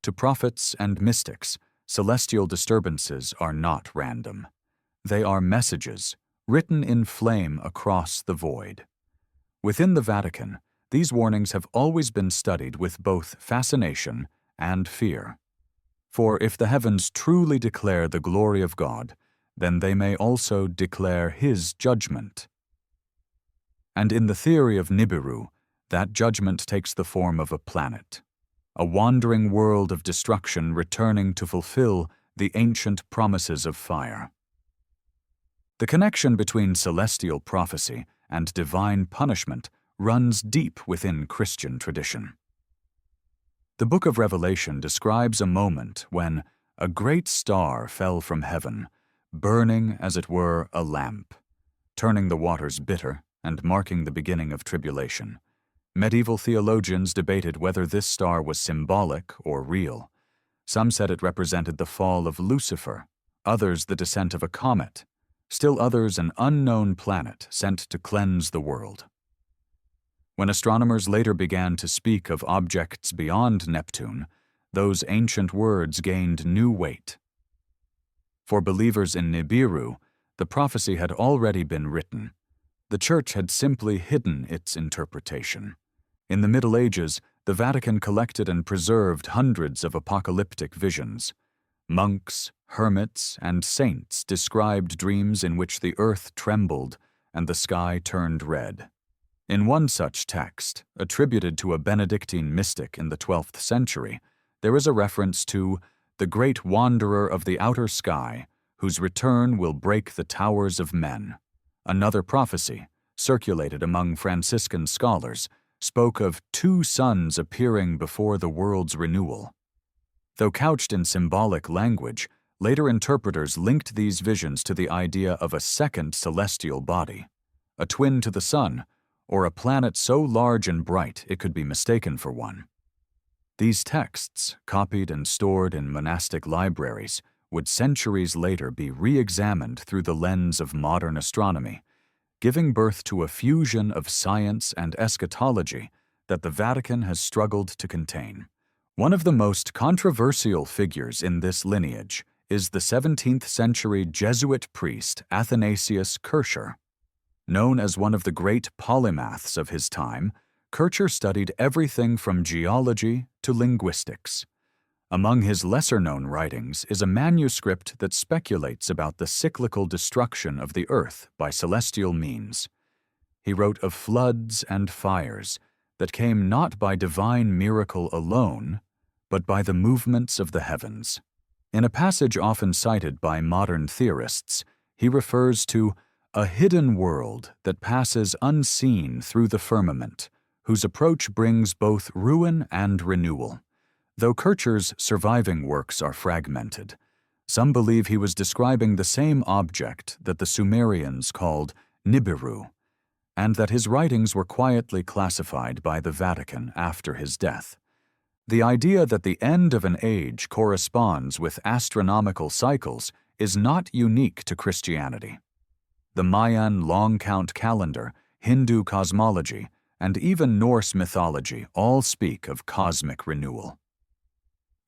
Speaker 1: To prophets and mystics, celestial disturbances are not random. They are messages, written in flame across the void. Within the Vatican, these warnings have always been studied with both fascination and fear. For if the heavens truly declare the glory of God, then they may also declare His judgment. And in the theory of Nibiru, that judgment takes the form of a planet, a wandering world of destruction returning to fulfill the ancient promises of fire. The connection between celestial prophecy and divine punishment runs deep within Christian tradition. The Book of Revelation describes a moment when a great star fell from heaven, burning as it were a lamp, turning the waters bitter and marking the beginning of tribulation. Medieval theologians debated whether this star was symbolic or real. Some said it represented the fall of Lucifer, others the descent of a comet, still others an unknown planet sent to cleanse the world. When astronomers later began to speak of objects beyond Neptune, those ancient words gained new weight. For believers in Nibiru, the prophecy had already been written. The Church had simply hidden its interpretation. In the Middle Ages, the Vatican collected and preserved hundreds of apocalyptic visions. Monks, hermits, and saints described dreams in which the earth trembled and the sky turned red. In one such text, attributed to a Benedictine mystic in the 12th century, there is a reference to the great wanderer of the outer sky, whose return will break the towers of men. Another prophecy, circulated among Franciscan scholars, spoke of two suns appearing before the world's renewal. Though couched in symbolic language, later interpreters linked these visions to the idea of a second celestial body, a twin to the sun, or a planet so large and bright it could be mistaken for one. These texts, copied and stored in monastic libraries, would centuries later be re-examined through the lens of modern astronomy, giving birth to a fusion of science and eschatology that the Vatican has struggled to contain. One of the most controversial figures in this lineage is the 17th-century Jesuit priest Athanasius Kircher. Known as one of the great polymaths of his time, Kircher studied everything from geology to linguistics. Among his lesser-known writings is a manuscript that speculates about the cyclical destruction of the earth by celestial means. He wrote of floods and fires that came not by divine miracle alone, but by the movements of the heavens. In a passage often cited by modern theorists, he refers to a hidden world that passes unseen through the firmament, whose approach brings both ruin and renewal. Though Kircher's surviving works are fragmented, some believe he was describing the same object that the Sumerians called Nibiru, and that his writings were quietly classified by the Vatican after his death. The idea that the end of an age corresponds with astronomical cycles is not unique to Christianity. The Mayan long count calendar, Hindu cosmology, and even Norse mythology all speak of cosmic renewal.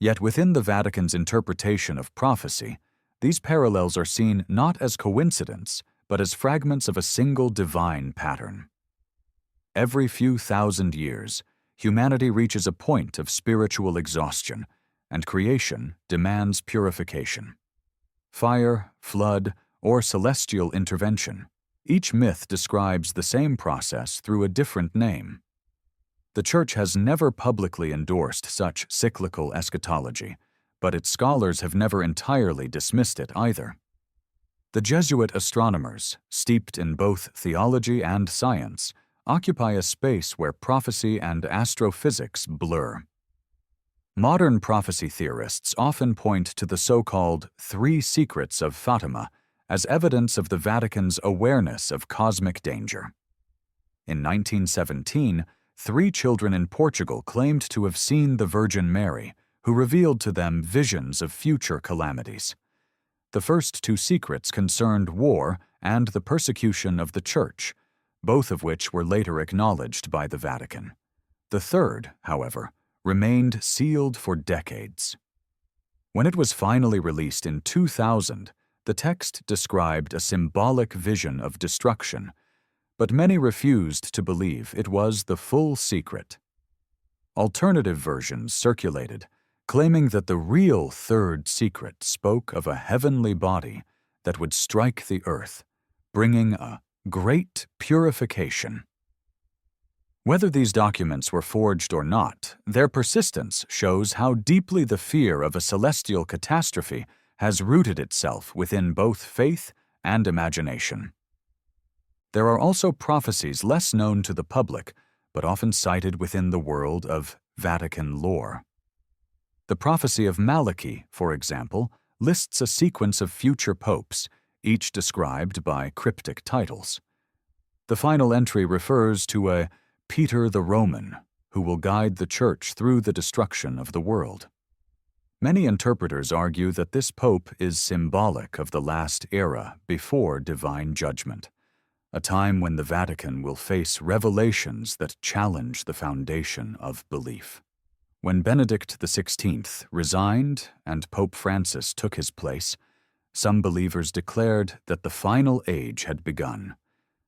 Speaker 1: Yet within the Vatican's interpretation of prophecy, these parallels are seen not as coincidence, but as fragments of a single divine pattern. Every few thousand years, humanity reaches a point of spiritual exhaustion, and creation demands purification. Fire, flood, or celestial intervention. Each myth describes the same process through a different name. The Church has never publicly endorsed such cyclical eschatology, but its scholars have never entirely dismissed it either. The Jesuit astronomers, steeped in both theology and science, occupy a space where prophecy and astrophysics blur. Modern prophecy theorists often point to the so-called Three Secrets of Fatima as evidence of the Vatican's awareness of cosmic danger. In 1917, 3 children in Portugal claimed to have seen the Virgin Mary, who revealed to them visions of future calamities. The first 2 secrets concerned war and the persecution of the Church, both of which were later acknowledged by the Vatican. The third, however, remained sealed for decades. When it was finally released in 2000, the text described a symbolic vision of destruction, but many refused to believe it was the full secret. Alternative versions circulated, claiming that the real third secret spoke of a heavenly body that would strike the earth, bringing a great purification. Whether these documents were forged or not, their persistence shows how deeply the fear of a celestial catastrophe has rooted itself within both faith and imagination. There are also prophecies less known to the public, but often cited within the world of Vatican lore. The prophecy of Malachi, for example, lists a sequence of future popes, each described by cryptic titles. The final entry refers to a Peter the Roman, who will guide the Church through the destruction of the world. Many interpreters argue that this pope is symbolic of the last era before divine judgment, a time when the Vatican will face revelations that challenge the foundation of belief. When Benedict XVI resigned and Pope Francis took his place, some believers declared that the final age had begun.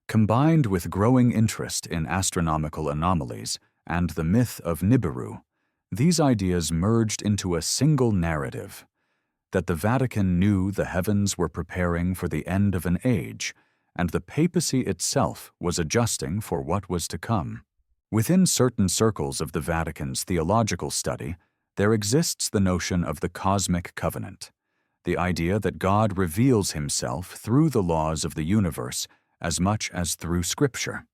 Speaker 1: Combined with growing interest in astronomical anomalies and the myth of Nibiru, these ideas merged into a single narrative: that the Vatican knew the heavens were preparing for the end of an age, and the papacy itself was adjusting for what was to come. Within certain circles of the Vatican's theological study, there exists the notion of the cosmic covenant, the idea that God reveals himself through the laws of the universe as much as through Scripture.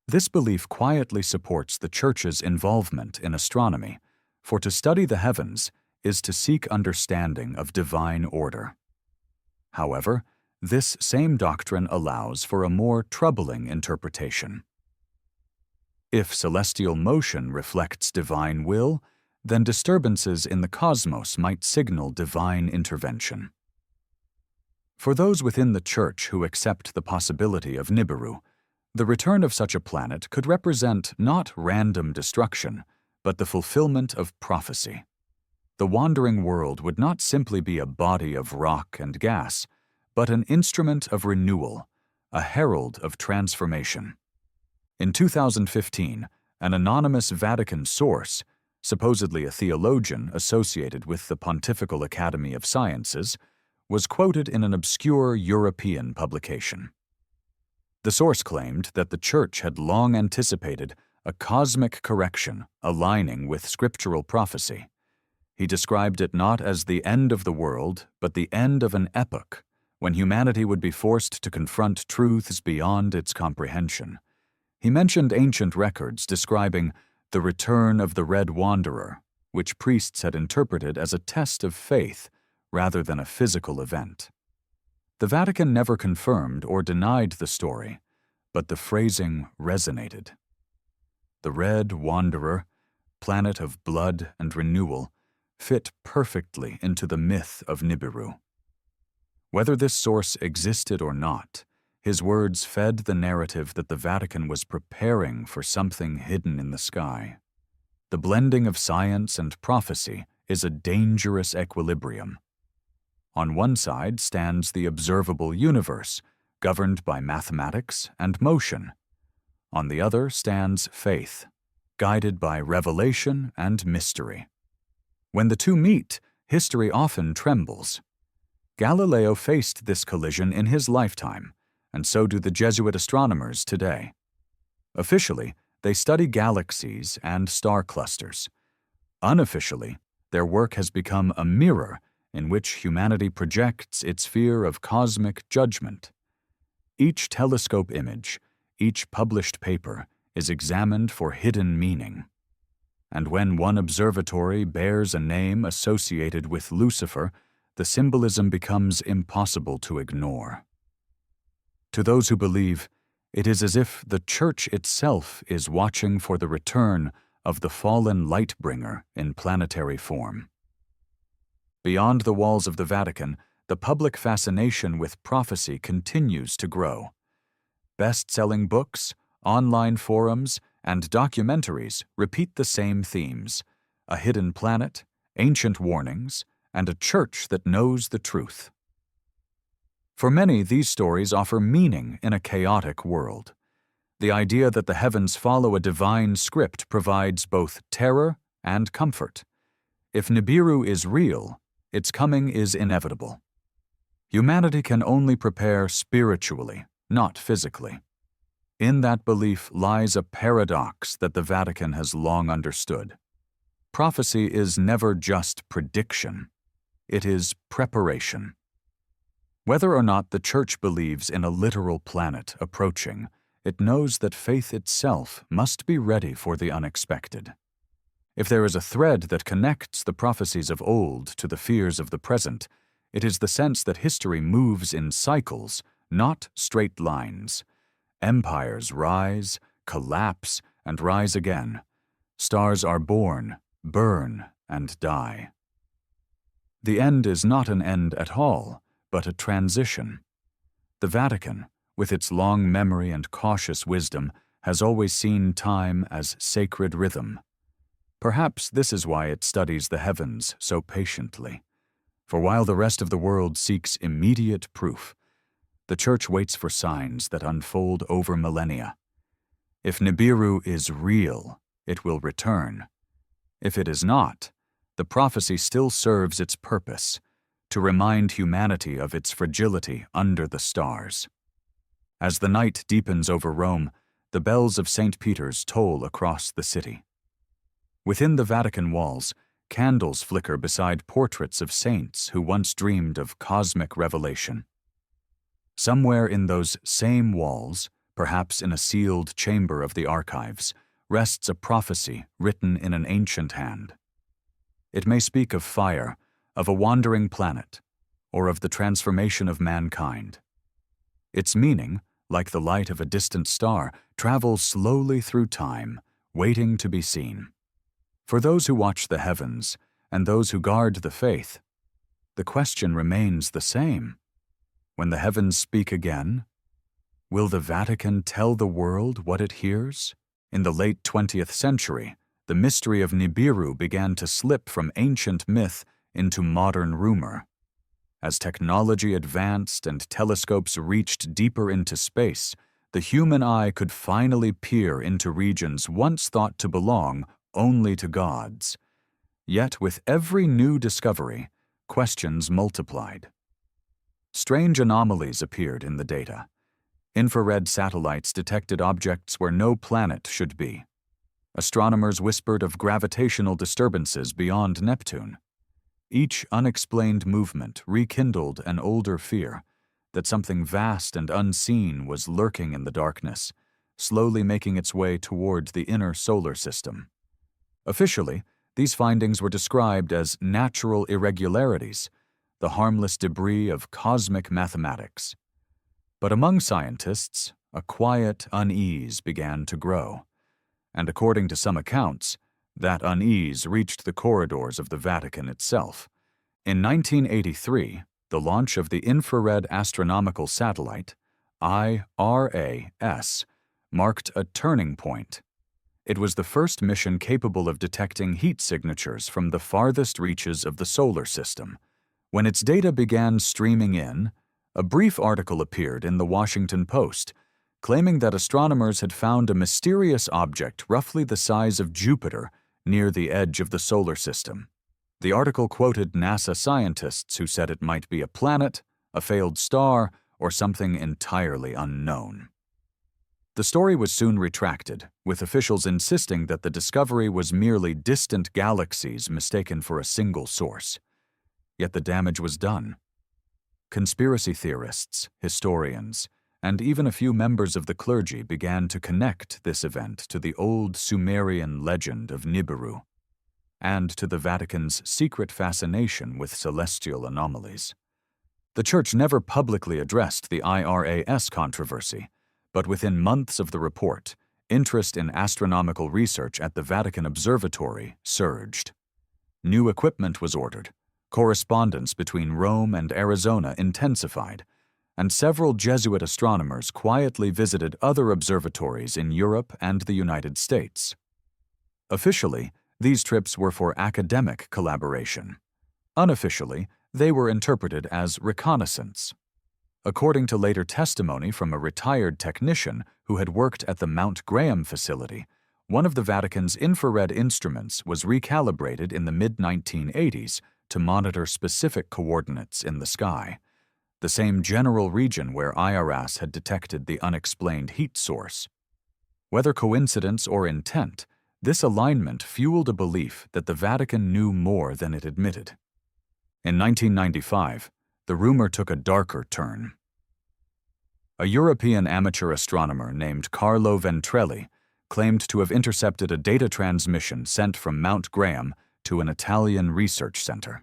Speaker 1: This belief quietly supports the Church's involvement in astronomy, for to study the heavens is to seek understanding of divine order. However, this same doctrine allows for a more troubling interpretation. If celestial motion reflects divine will, then disturbances in the cosmos might signal divine intervention. For those within the Church who accept the possibility of Nibiru, the return of such a planet could represent not random destruction, but the fulfillment of prophecy. The wandering world would not simply be a body of rock and gas, but an instrument of renewal, a herald of transformation. In 2015, an anonymous Vatican source, supposedly a theologian associated with the Pontifical Academy of Sciences, was quoted in an obscure European publication. The source claimed that the Church had long anticipated a cosmic correction aligning with scriptural prophecy. He described it not as the end of the world, but the end of an epoch, when humanity would be forced to confront truths beyond its comprehension. He mentioned ancient records describing the return of the Red Wanderer, which priests had interpreted as a test of faith rather than a physical event. The Vatican never confirmed or denied the story, but the phrasing resonated. The Red Wanderer, planet of blood and renewal, fit perfectly into the myth of Nibiru. Whether this source existed or not, his words fed the narrative that the Vatican was preparing for something hidden in the sky. The blending of science and prophecy is a dangerous equilibrium. On one side stands the observable universe, governed by mathematics and motion. On the other stands faith, guided by revelation and mystery. When the two meet, history often trembles. Galileo faced this collision in his lifetime, and so do the Jesuit astronomers today. Officially, they study galaxies and star clusters. Unofficially, their work has become a mirror in which humanity projects its fear of cosmic judgment. Each telescope image, each published paper, is examined for hidden meaning. And when one observatory bears a name associated with Lucifer, the symbolism becomes impossible to ignore. To those who believe, it is as if the Church itself is watching for the return of the fallen light-bringer in planetary form. Beyond the walls of the Vatican, the public fascination with prophecy continues to grow. Best-selling books, online forums, and documentaries repeat the same themes: a hidden planet, ancient warnings, and a church that knows the truth. For many, these stories offer meaning in a chaotic world. The idea that the heavens follow a divine script provides both terror and comfort. If Nibiru is real, its coming is inevitable. Humanity can only prepare spiritually, not physically. In that belief lies a paradox that the Vatican has long understood. Prophecy is never just prediction. It is preparation. Whether or not the Church believes in a literal planet approaching, it knows that faith itself must be ready for the unexpected. If there is a thread that connects the prophecies of old to the fears of the present, it is the sense that history moves in cycles, not straight lines. Empires rise, collapse, and rise again. Stars are born, burn, and die. The end is not an end at all, but a transition. The Vatican, with its long memory and cautious wisdom, has always seen time as sacred rhythm. Perhaps this is why it studies the heavens so patiently. For while the rest of the world seeks immediate proof, the Church waits for signs that unfold over millennia. If Nibiru is real, it will return. If it is not, the prophecy still serves its purpose, to remind humanity of its fragility under the stars. As the night deepens over Rome, the bells of St. Peter's toll across the city. Within the Vatican walls, candles flicker beside portraits of saints who once dreamed of cosmic revelation. Somewhere in those same walls, Perhaps in a sealed chamber of the archives, rests a prophecy written in an ancient hand. It may speak of fire, of a wandering planet, or of the transformation of mankind. Its meaning, like the light of a distant star, travels slowly through time, waiting to be seen. For those who watch the heavens and those who guard the faith, the question remains the same. When the heavens speak again, will the Vatican tell the world what it hears? In the late 20th century, the mystery of Nibiru began to slip from ancient myth into modern rumor. As technology advanced and telescopes reached deeper into space, the human eye could finally peer into regions once thought to belong only to gods. Yet with every new discovery, questions multiplied. Strange anomalies appeared in the data. Infrared satellites detected objects where no planet should be. Astronomers whispered of gravitational disturbances beyond Neptune. Each unexplained movement rekindled an older fear that something vast and unseen was lurking in the darkness, slowly making its way toward the inner solar system. Officially, these findings were described as natural irregularities, the harmless debris of cosmic mathematics. But among scientists, a quiet unease began to grow, and according to some accounts, that unease reached the corridors of the Vatican itself. In 1983, the launch of the infrared astronomical satellite, IRAS, marked a turning point. It was the first mission capable of detecting heat signatures from the farthest reaches of the solar system. When its data began streaming in, a brief article appeared in the Washington Post, claiming that astronomers had found a mysterious object roughly the size of Jupiter near the edge of the solar system. The article quoted NASA scientists who said it might be a planet, a failed star, or something entirely unknown. The story was soon retracted, with officials insisting that the discovery was merely distant galaxies mistaken for a single source. Yet the damage was done. Conspiracy theorists, historians, and even a few members of the clergy began to connect this event to the old Sumerian legend of Nibiru, and to the Vatican's secret fascination with celestial anomalies. The Church never publicly addressed the IRAS controversy, but within months of the report, interest in astronomical research at the Vatican Observatory surged. New equipment was ordered, correspondence between Rome and Arizona intensified, and several Jesuit astronomers quietly visited other observatories in Europe and the United States. Officially, these trips were for academic collaboration. Unofficially, they were interpreted as reconnaissance. According to later testimony from a retired technician who had worked at the Mount Graham facility, one of the Vatican's infrared instruments was recalibrated in the mid-1980s to monitor specific coordinates in the sky, the same general region where IRAS had detected the unexplained heat source. Whether coincidence or intent, this alignment fueled a belief that the Vatican knew more than it admitted. In 1995, the rumor took a darker turn. A European amateur astronomer named Carlo Ventrelli claimed to have intercepted a data transmission sent from Mount Graham to an Italian research center.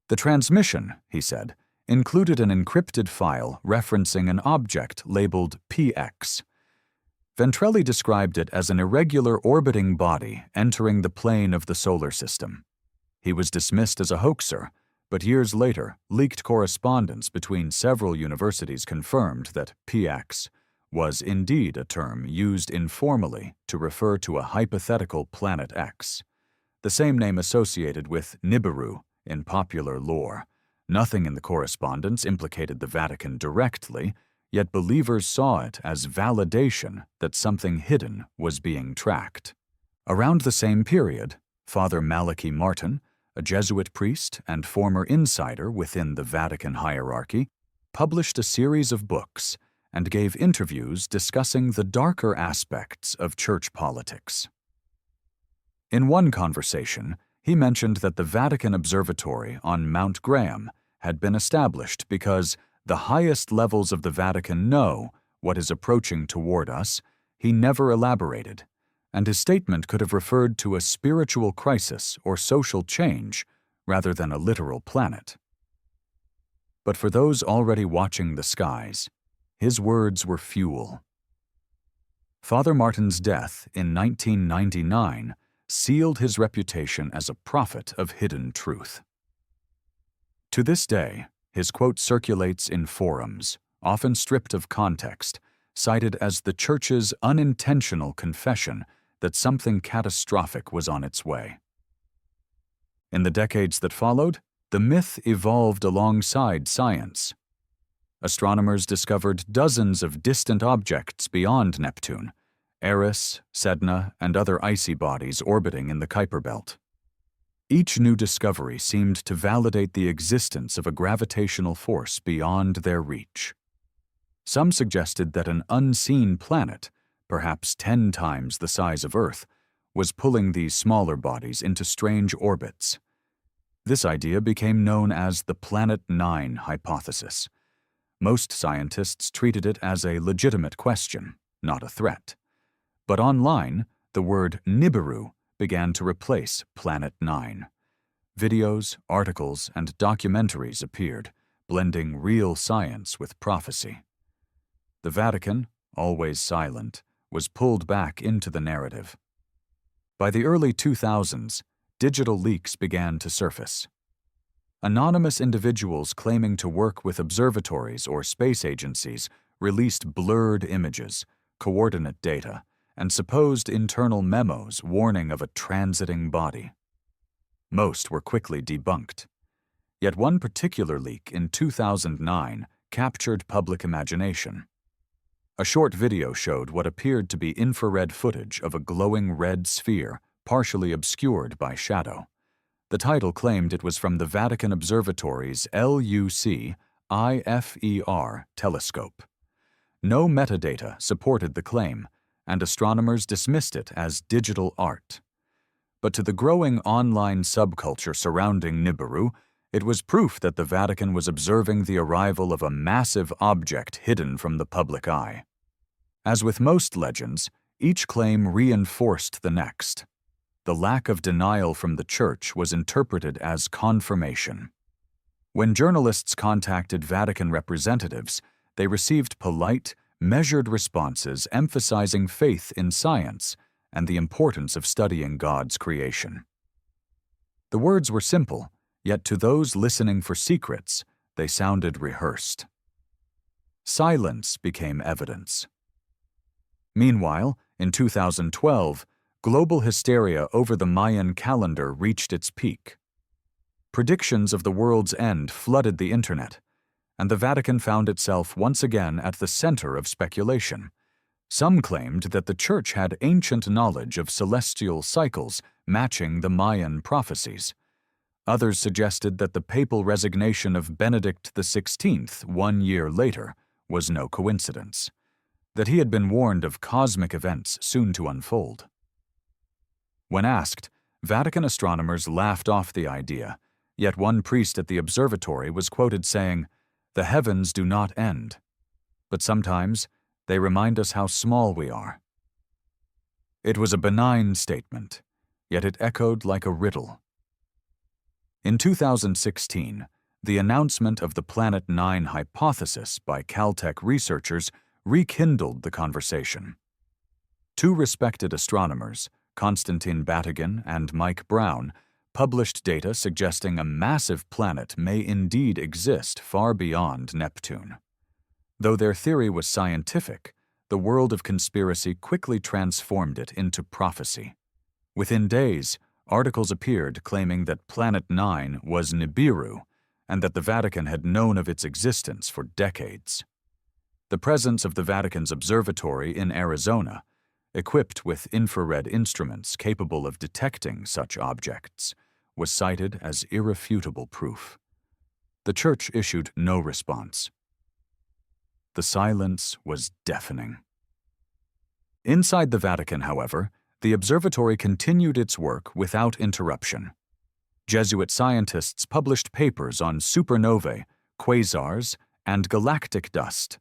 Speaker 1: The transmission, he said, included an encrypted file referencing an object labeled PX. Ventrelli described it as an irregular orbiting body entering the plane of the solar system. He was dismissed as a hoaxer, but years later, leaked correspondence between several universities confirmed that PX was indeed a term used informally to refer to a hypothetical Planet X, the same name associated with Nibiru in popular lore. Nothing in the correspondence implicated the Vatican directly, yet believers saw it as validation that something hidden was being tracked. Around the same period, Father Malachi Martin, a Jesuit priest and former insider within the Vatican hierarchy, published a series of books and gave interviews discussing the darker aspects of church politics. In one conversation, he mentioned that the Vatican Observatory on Mount Graham had been established because the highest levels of the Vatican know what is approaching toward us, he never elaborated, and his statement could have referred to a spiritual crisis or social change rather than a literal planet. But for those already watching the skies, his words were fuel. Father Martin's death in 1999 sealed his reputation as a prophet of hidden truth. To this day, his quote circulates in forums, often stripped of context, cited as the Church's unintentional confession that something catastrophic was on its way. In the decades that followed, the myth evolved alongside science. Astronomers discovered dozens of distant objects beyond Neptune, Eris, Sedna, and other icy bodies orbiting in the Kuiper Belt. Each new discovery seemed to validate the existence of a gravitational force beyond their reach. Some suggested that an unseen planet, perhaps 10 times the size of Earth, was pulling these smaller bodies into strange orbits. This idea became known as the Planet 9 hypothesis. Most scientists treated it as a legitimate question, not a threat. But online, the word Nibiru began to replace Planet 9. Videos, articles, and documentaries appeared, blending real science with prophecy. The Vatican, always silent, was pulled back into the narrative. By the early 2000s, digital leaks began to surface. Anonymous individuals claiming to work with observatories or space agencies released blurred images, coordinate data, and supposed internal memos warning of a transiting body. Most were quickly debunked. Yet one particular leak in 2009 captured public imagination. A short video showed what appeared to be infrared footage of a glowing red sphere partially obscured by shadow. The title claimed it was from the Vatican Observatory's L.U.C.I.F.E.R. telescope. No metadata supported the claim, and astronomers dismissed it as digital art. But to the growing online subculture surrounding Nibiru, it was proof that the Vatican was observing the arrival of a massive object hidden from the public eye. As with most legends, each claim reinforced the next. The lack of denial from the Church was interpreted as confirmation. When journalists contacted Vatican representatives, they received polite, measured responses emphasizing faith in science and the importance of studying God's creation. The words were simple, yet to those listening for secrets, they sounded rehearsed. Silence became evidence. Meanwhile, in 2012, global hysteria over the Mayan calendar reached its peak. Predictions of the world's end flooded the internet, and the Vatican found itself once again at the center of speculation. Some claimed that the Church had ancient knowledge of celestial cycles matching the Mayan prophecies. Others suggested that the papal resignation of Benedict XVI 1 year later was no coincidence, that he had been warned of cosmic events soon to unfold. When asked, Vatican astronomers laughed off the idea, yet one priest at the observatory was quoted saying, "The heavens do not end, but sometimes they remind us how small we are." It was a benign statement, yet it echoed like a riddle. In 2016, the announcement of the Planet 9 hypothesis by Caltech researchers rekindled the conversation. Two respected astronomers, Konstantin Batygin and Mike Brown, published data suggesting a massive planet may indeed exist far beyond Neptune. Though their theory was scientific, the world of conspiracy quickly transformed it into prophecy. Within days, articles appeared claiming that Planet 9 was Nibiru and that the Vatican had known of its existence for decades. The presence of the Vatican's observatory in Arizona, equipped with infrared instruments capable of detecting such objects, was cited as irrefutable proof. The Church issued no response. The silence was deafening. Inside the Vatican, however, the observatory continued its work without interruption. Jesuit scientists published papers on supernovae, quasars, and galactic dust.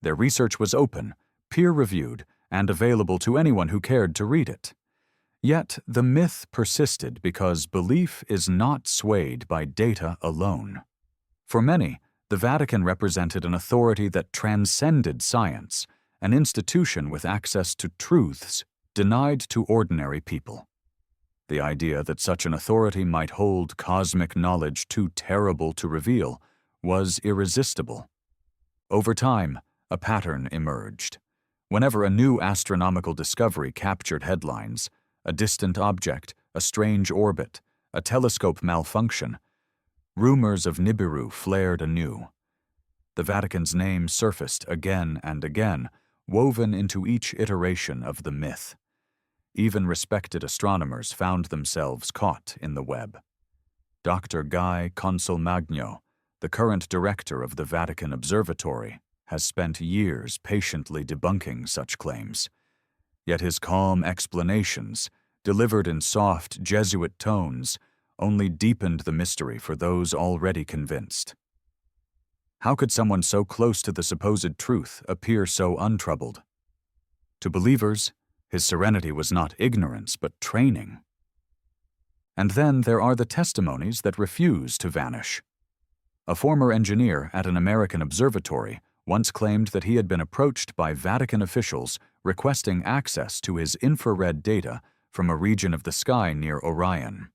Speaker 1: Their research was open, peer-reviewed, and available to anyone who cared to read it. Yet the myth persisted because belief is not swayed by data alone. For many, the Vatican represented an authority that transcended science, an institution with access to truths denied to ordinary people. The idea that such an authority might hold cosmic knowledge too terrible to reveal was irresistible. Over time, a pattern emerged. Whenever a new astronomical discovery captured headlines, a distant object, a strange orbit, a telescope malfunction, rumors of Nibiru flared anew. The Vatican's name surfaced again and again, woven into each iteration of the myth. Even respected astronomers found themselves caught in the web. Dr. Guy Consolmagno, the current director of the Vatican Observatory, has spent years patiently debunking such claims. Yet his calm explanations, delivered in soft Jesuit tones, only deepened the mystery for those already convinced. How could someone so close to the supposed truth appear so untroubled? To believers, his serenity was not ignorance but training. And then there are the testimonies that refuse to vanish. A former engineer at an American observatory once claimed that he had been approached by Vatican officials requesting access to his infrared data from a region of the sky near Orion.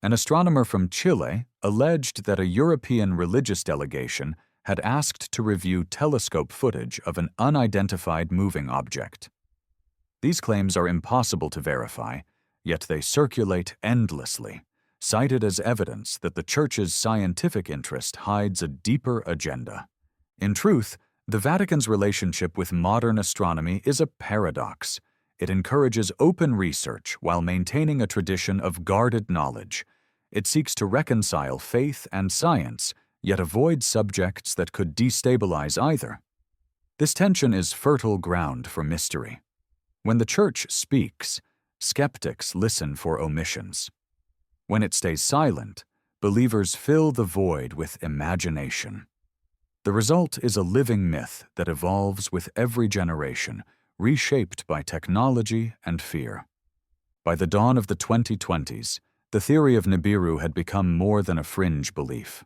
Speaker 1: An astronomer from Chile alleged that a European religious delegation had asked to review telescope footage of an unidentified moving object. These claims are impossible to verify, yet they circulate endlessly, cited as evidence that the Church's scientific interest hides a deeper agenda. In truth, the Vatican's relationship with modern astronomy is a paradox. It encourages open research while maintaining a tradition of guarded knowledge. It seeks to reconcile faith and science, yet avoids subjects that could destabilize either. This tension is fertile ground for mystery. When the Church speaks, skeptics listen for omissions. When it stays silent, believers fill the void with imagination. The result is a living myth that evolves with every generation, reshaped by technology and fear. By the dawn of the 2020s, the theory of Nibiru had become more than a fringe belief.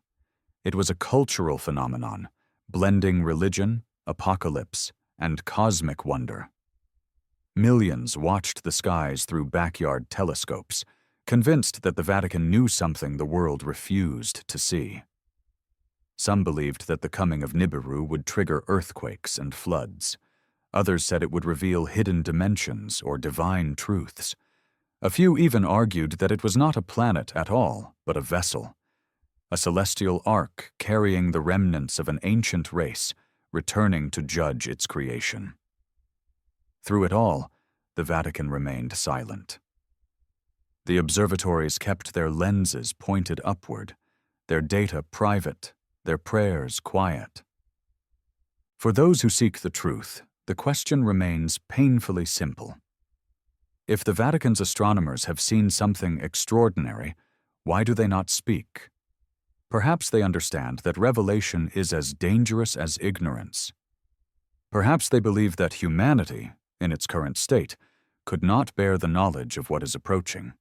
Speaker 1: It was a cultural phenomenon, blending religion, apocalypse, and cosmic wonder. Millions watched the skies through backyard telescopes, convinced that the Vatican knew something the world refused to see. Some believed that the coming of Nibiru would trigger earthquakes and floods. Others said it would reveal hidden dimensions or divine truths. A few even argued that it was not a planet at all, but a vessel, a celestial ark carrying the remnants of an ancient race, returning to judge its creation. Through it all, the Vatican remained silent. The observatories kept their lenses pointed upward, their data private, their prayers quiet. For those who seek the truth, the question remains painfully simple. If the Vatican's astronomers have seen something extraordinary, why do they not speak? Perhaps they understand that revelation is as dangerous as ignorance. Perhaps they believe that humanity, in its current state, could not bear the knowledge of what is approaching.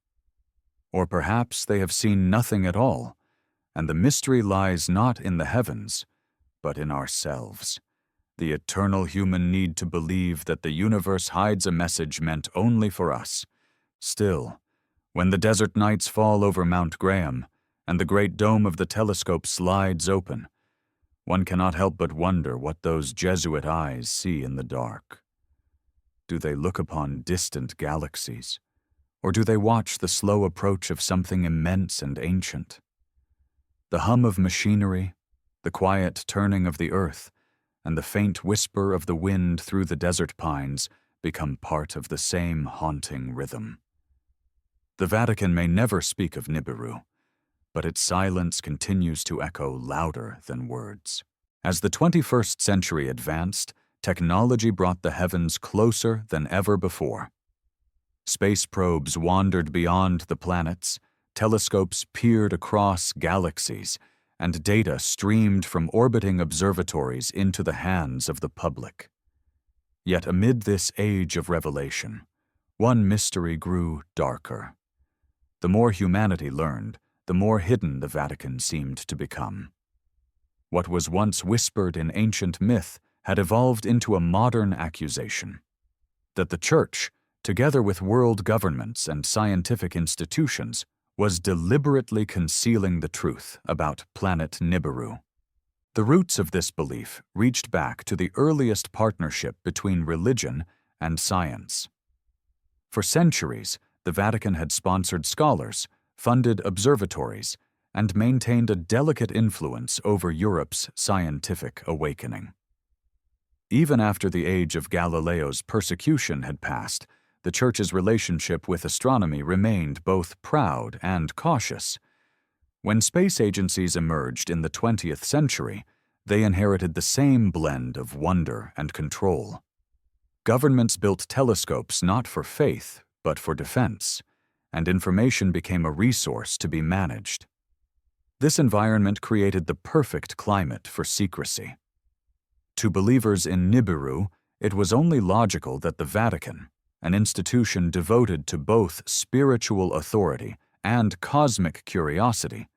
Speaker 1: Or perhaps they have seen nothing at all, and the mystery lies not in the heavens, but in ourselves. The eternal human need to believe that the universe hides a message meant only for us. Still, when the desert nights fall over Mount Graham, and the great dome of the telescope slides open, one cannot help but wonder what those Jesuit eyes see in the dark. Do they look upon distant galaxies, or do they watch the slow approach of something immense and ancient? The hum of machinery, the quiet turning of the earth, and the faint whisper of the wind through the desert pines become part of the same haunting rhythm. The Vatican may never speak of Nibiru, but its silence continues to echo louder than words. As the 21st century advanced, technology brought the heavens closer than ever before. Space probes wandered beyond the planets, telescopes peered across galaxies, and data streamed from orbiting observatories into the hands of the public. Yet amid this age of revelation, one mystery grew darker. The more humanity learned, the more hidden the Vatican seemed to become. What was once whispered in ancient myth had evolved into a modern accusation that the Church, together with world governments and scientific institutions, was deliberately concealing the truth about Planet Nibiru. The roots of this belief reached back to the earliest partnership between religion and science. For centuries, the Vatican had sponsored scholars, funded observatories, and maintained a delicate influence over Europe's scientific awakening. Even after the age of Galileo's persecution had passed, the Church's relationship with astronomy remained both proud and cautious. When space agencies emerged in the 20th century, they inherited the same blend of wonder and control. Governments built telescopes not for faith, but for defense, and information became a resource to be managed. This environment created the perfect climate for secrecy. To believers in Nibiru, it was only logical that the Vatican, an institution devoted to both spiritual authority and cosmic curiosity,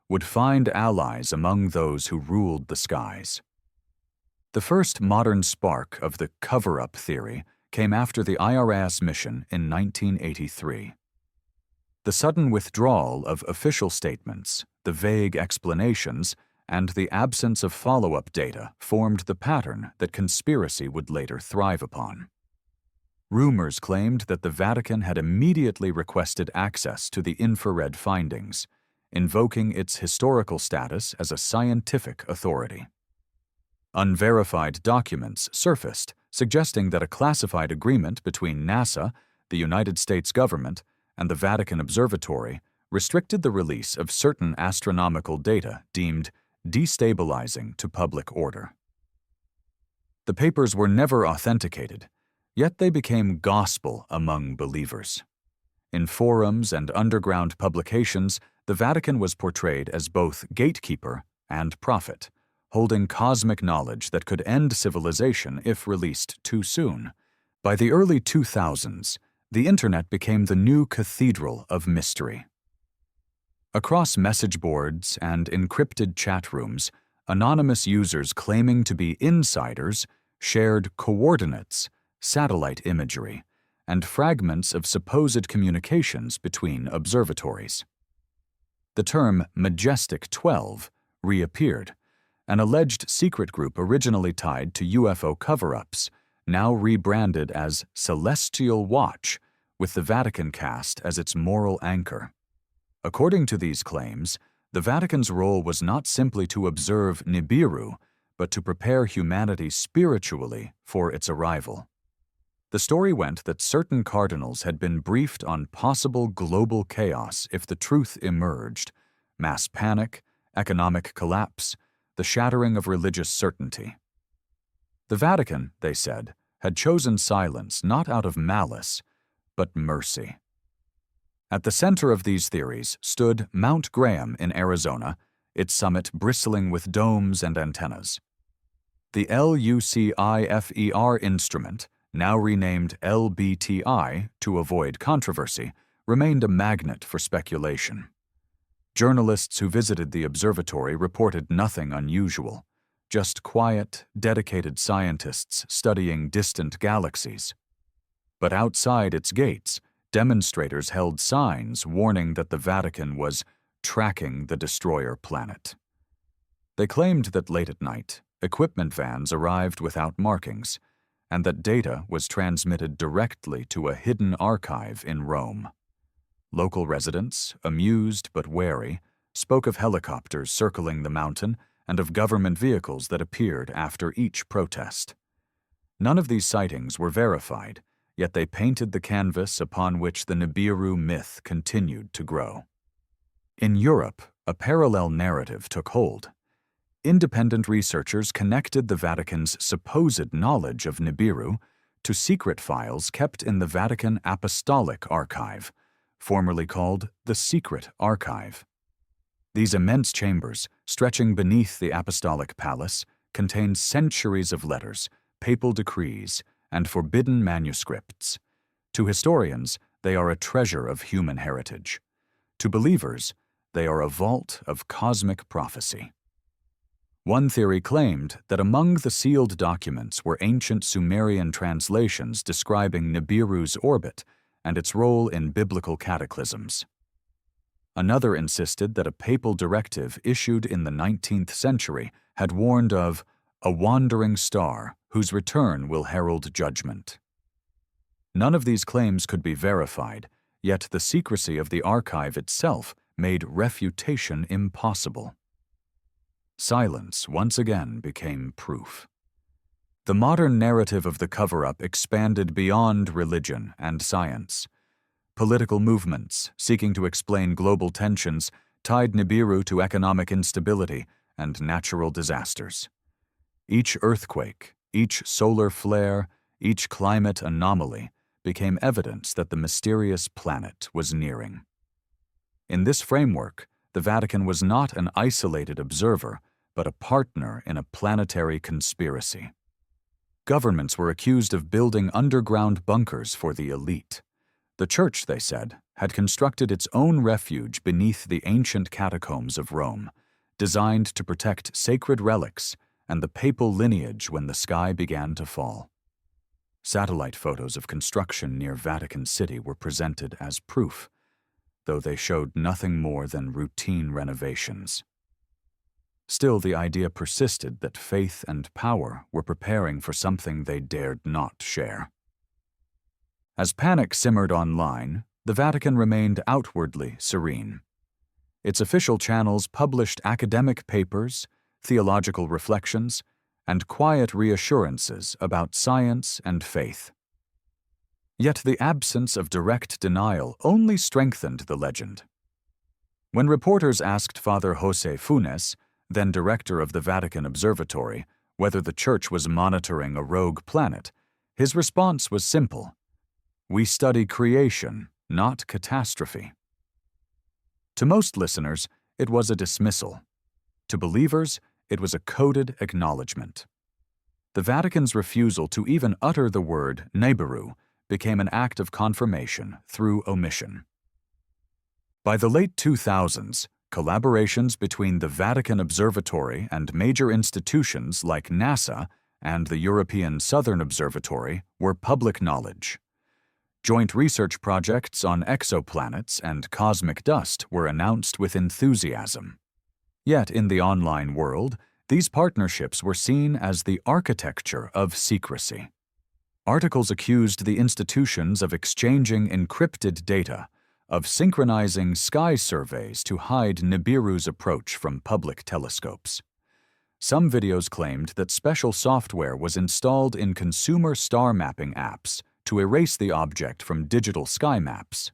Speaker 1: would find allies among those who ruled the skies. The first modern spark of the cover-up theory came after the IRS mission in 1983. The sudden withdrawal of official statements, the vague explanations, and the absence of follow-up data formed the pattern that conspiracy would later thrive upon. Rumors claimed that the Vatican had immediately requested access to the infrared findings, invoking its historical status as a scientific authority. Unverified documents surfaced, suggesting that a classified agreement between NASA, the United States government, and the Vatican Observatory restricted the release of certain astronomical data deemed destabilizing to public order. The papers were never authenticated, yet they became gospel among believers. In forums and underground publications, the Vatican was portrayed as both gatekeeper and prophet, holding cosmic knowledge that could end civilization if released too soon. By the early 2000s, the Internet became the new cathedral of mystery. Across message boards and encrypted chat rooms, anonymous users claiming to be insiders shared coordinates, satellite imagery, and fragments of supposed communications between observatories. The term Majestic 12 reappeared, an alleged secret group originally tied to UFO cover-ups, now rebranded as Celestial Watch, with the Vatican cast as its moral anchor. According to these claims, the Vatican's role was not simply to observe Nibiru, but to prepare humanity spiritually for its arrival. The story went that certain cardinals had been briefed on possible global chaos if the truth emerged: mass panic, economic collapse, the shattering of religious certainty. The Vatican, they said, had chosen silence not out of malice, but mercy. At the center of these theories stood Mount Graham in Arizona, its summit bristling with domes and antennas. The L.U.C.I.F.E.R. instrument, now renamed LBTI to avoid controversy, remained a magnet for speculation. Journalists who visited the observatory reported nothing unusual, just quiet, dedicated scientists studying distant galaxies. But outside its gates, demonstrators held signs warning that the Vatican was tracking the destroyer planet. They claimed that late at night, equipment vans arrived without markings, and that data was transmitted directly to a hidden archive in Rome. Local residents, amused but wary, spoke of helicopters circling the mountain and of government vehicles that appeared after each protest. None of these sightings were verified, yet they painted the canvas upon which the Nibiru myth continued to grow. In Europe, a parallel narrative took hold. Independent researchers connected the Vatican's supposed knowledge of Nibiru to secret files kept in the Vatican Apostolic Archive, formerly called the Secret Archive. These immense chambers, stretching beneath the apostolic palace, contains centuries of letters, papal decrees, and forbidden manuscripts. To historians, they are a treasure of human heritage. To believers, they are a vault of cosmic prophecy. One theory claimed that among the sealed documents were ancient Sumerian translations describing Nibiru's orbit and its role in biblical cataclysms. Another insisted that a papal directive issued in the 19th century had warned of a wandering star whose return will herald judgment. None of these claims could be verified, yet the secrecy of the archive itself made refutation impossible. Silence once again became proof. The modern narrative of the cover-up expanded beyond religion and science. Political movements seeking to explain global tensions tied Nibiru to economic instability and natural disasters. Each earthquake, each solar flare, each climate anomaly became evidence that the mysterious planet was nearing. In this framework, the Vatican was not an isolated observer, but a partner in a planetary conspiracy. Governments were accused of building underground bunkers for the elite. The Church, they said, had constructed its own refuge beneath the ancient catacombs of Rome, designed to protect sacred relics and the papal lineage when the sky began to fall. Satellite photos of construction near Vatican City were presented as proof, though they showed nothing more than routine renovations. Still, the idea persisted that faith and power were preparing for something they dared not share. As panic simmered online, the Vatican remained outwardly serene. Its official channels published academic papers, theological reflections, and quiet reassurances about science and faith. Yet the absence of direct denial only strengthened the legend. When reporters asked Father José Funes, then director of the Vatican Observatory, whether the Church was monitoring a rogue planet, his response was simple: "We study creation, not catastrophe." To most listeners, it was a dismissal. To believers, it was a coded acknowledgement. The Vatican's refusal to even utter the word Nibiru became an act of confirmation through omission. By the late 2000s, collaborations between the Vatican Observatory and major institutions like NASA and the European Southern Observatory were public knowledge. Joint research projects on exoplanets and cosmic dust were announced with enthusiasm. Yet in the online world, these partnerships were seen as the architecture of secrecy. Articles accused the institutions of exchanging encrypted data, of synchronizing sky surveys to hide Nibiru's approach from public telescopes. Some videos claimed that special software was installed in consumer star mapping apps to erase the object from digital sky maps.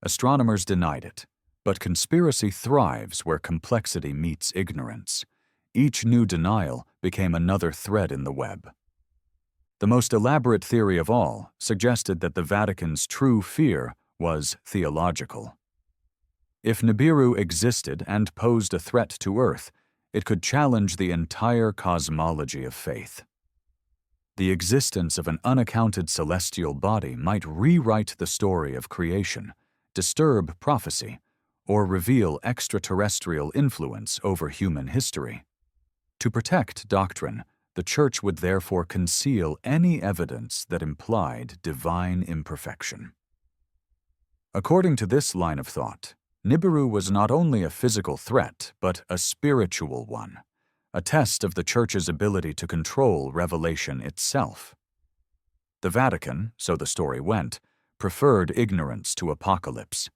Speaker 1: Astronomers denied it, but conspiracy thrives where complexity meets ignorance. Each new denial became another thread in the web. The most elaborate theory of all suggested that the Vatican's true fear was theological. If Nibiru existed and posed a threat to Earth, it could challenge the entire cosmology of faith. The existence of an unaccounted celestial body might rewrite the story of creation, disturb prophecy, or reveal extraterrestrial influence over human history. To protect doctrine, the Church would therefore conceal any evidence that implied divine imperfection. According to this line of thought, Nibiru was not only a physical threat, but a spiritual one, a test of the Church's ability to control revelation itself. The Vatican, so the story went, preferred ignorance to apocalypse.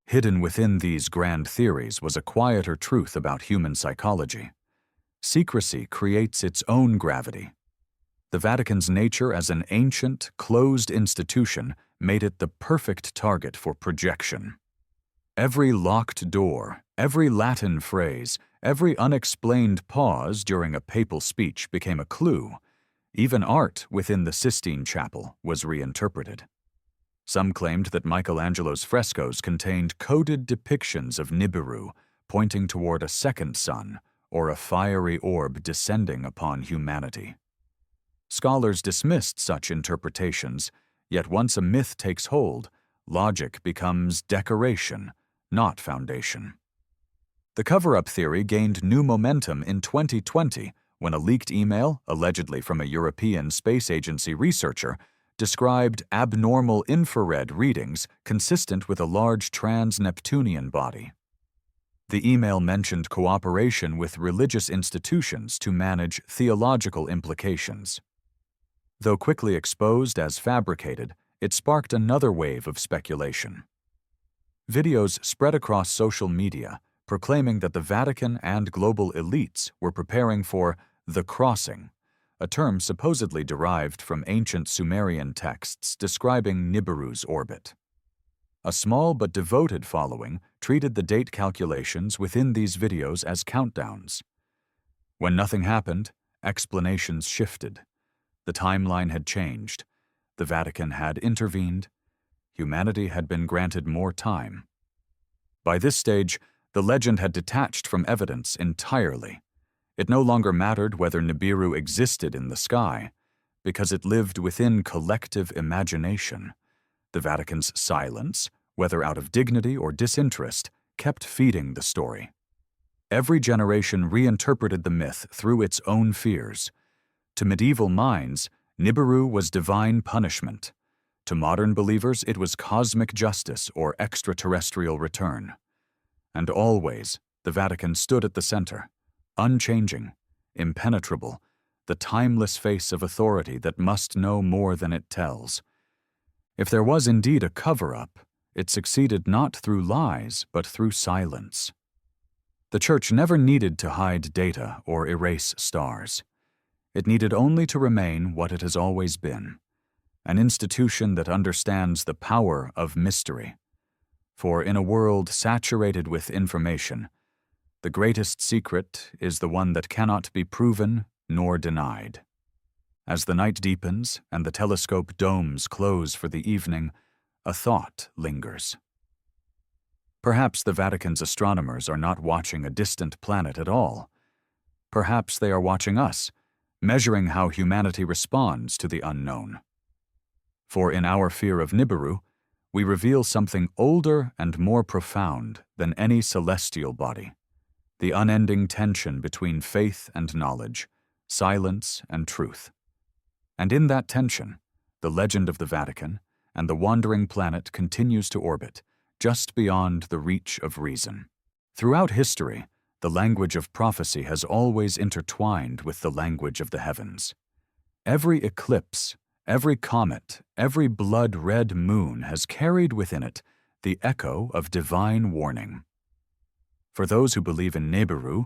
Speaker 1: Hidden within these grand theories was a quieter truth about human psychology. Secrecy creates its own gravity. The Vatican's nature as an ancient, closed institution made it the perfect target for projection. Every locked door, every Latin phrase, every unexplained pause during a papal speech became a clue. Even art within the Sistine Chapel was reinterpreted. Some claimed that Michelangelo's frescoes contained coded depictions of Nibiru, pointing toward a second sun or a fiery orb descending upon humanity. Scholars dismissed such interpretations, yet once a myth takes hold, logic becomes decoration, not foundation. The cover-up theory gained new momentum in 2020 when a leaked email, allegedly from a European Space Agency researcher, described abnormal infrared readings consistent with a large trans-Neptunian body. The email mentioned cooperation with religious institutions to manage theological implications. Though quickly exposed as fabricated, it sparked another wave of speculation. Videos spread across social media proclaiming that the Vatican and global elites were preparing for the crossing, a term supposedly derived from ancient Sumerian texts describing Nibiru's orbit. A small but devoted following treated the date calculations within these videos as countdowns. When nothing happened, explanations shifted. The timeline had changed. The Vatican had intervened. Humanity had been granted more time. By this stage, the legend had detached from evidence entirely. It no longer mattered whether Nibiru existed in the sky, because it lived within collective imagination. The Vatican's silence, whether out of dignity or disinterest, kept feeding the story. Every generation reinterpreted the myth through its own fears. To medieval minds, Nibiru was divine punishment. To modern believers, it was cosmic justice or extraterrestrial return. And always, the Vatican stood at the center, unchanging, impenetrable, the timeless face of authority that must know more than it tells. If there was indeed a cover-up, it succeeded not through lies, but through silence. The Church never needed to hide data or erase stars. It needed only to remain what it has always been, an institution that understands the power of mystery. For in a world saturated with information, the greatest secret is the one that cannot be proven nor denied. As the night deepens and the telescope domes close for the evening, a thought lingers. Perhaps the Vatican's astronomers are not watching a distant planet at all. Perhaps they are watching us, measuring how humanity responds to the unknown. For in our fear of Nibiru, we reveal something older and more profound than any celestial body: the unending tension between faith and knowledge, silence and truth. And in that tension, the legend of the Vatican and the wandering planet continues to orbit, just beyond the reach of reason. Throughout history, the language of prophecy has always intertwined with the language of the heavens. Every eclipse, every comet, every blood-red moon has carried within it the echo of divine warning. For those who believe in Nibiru,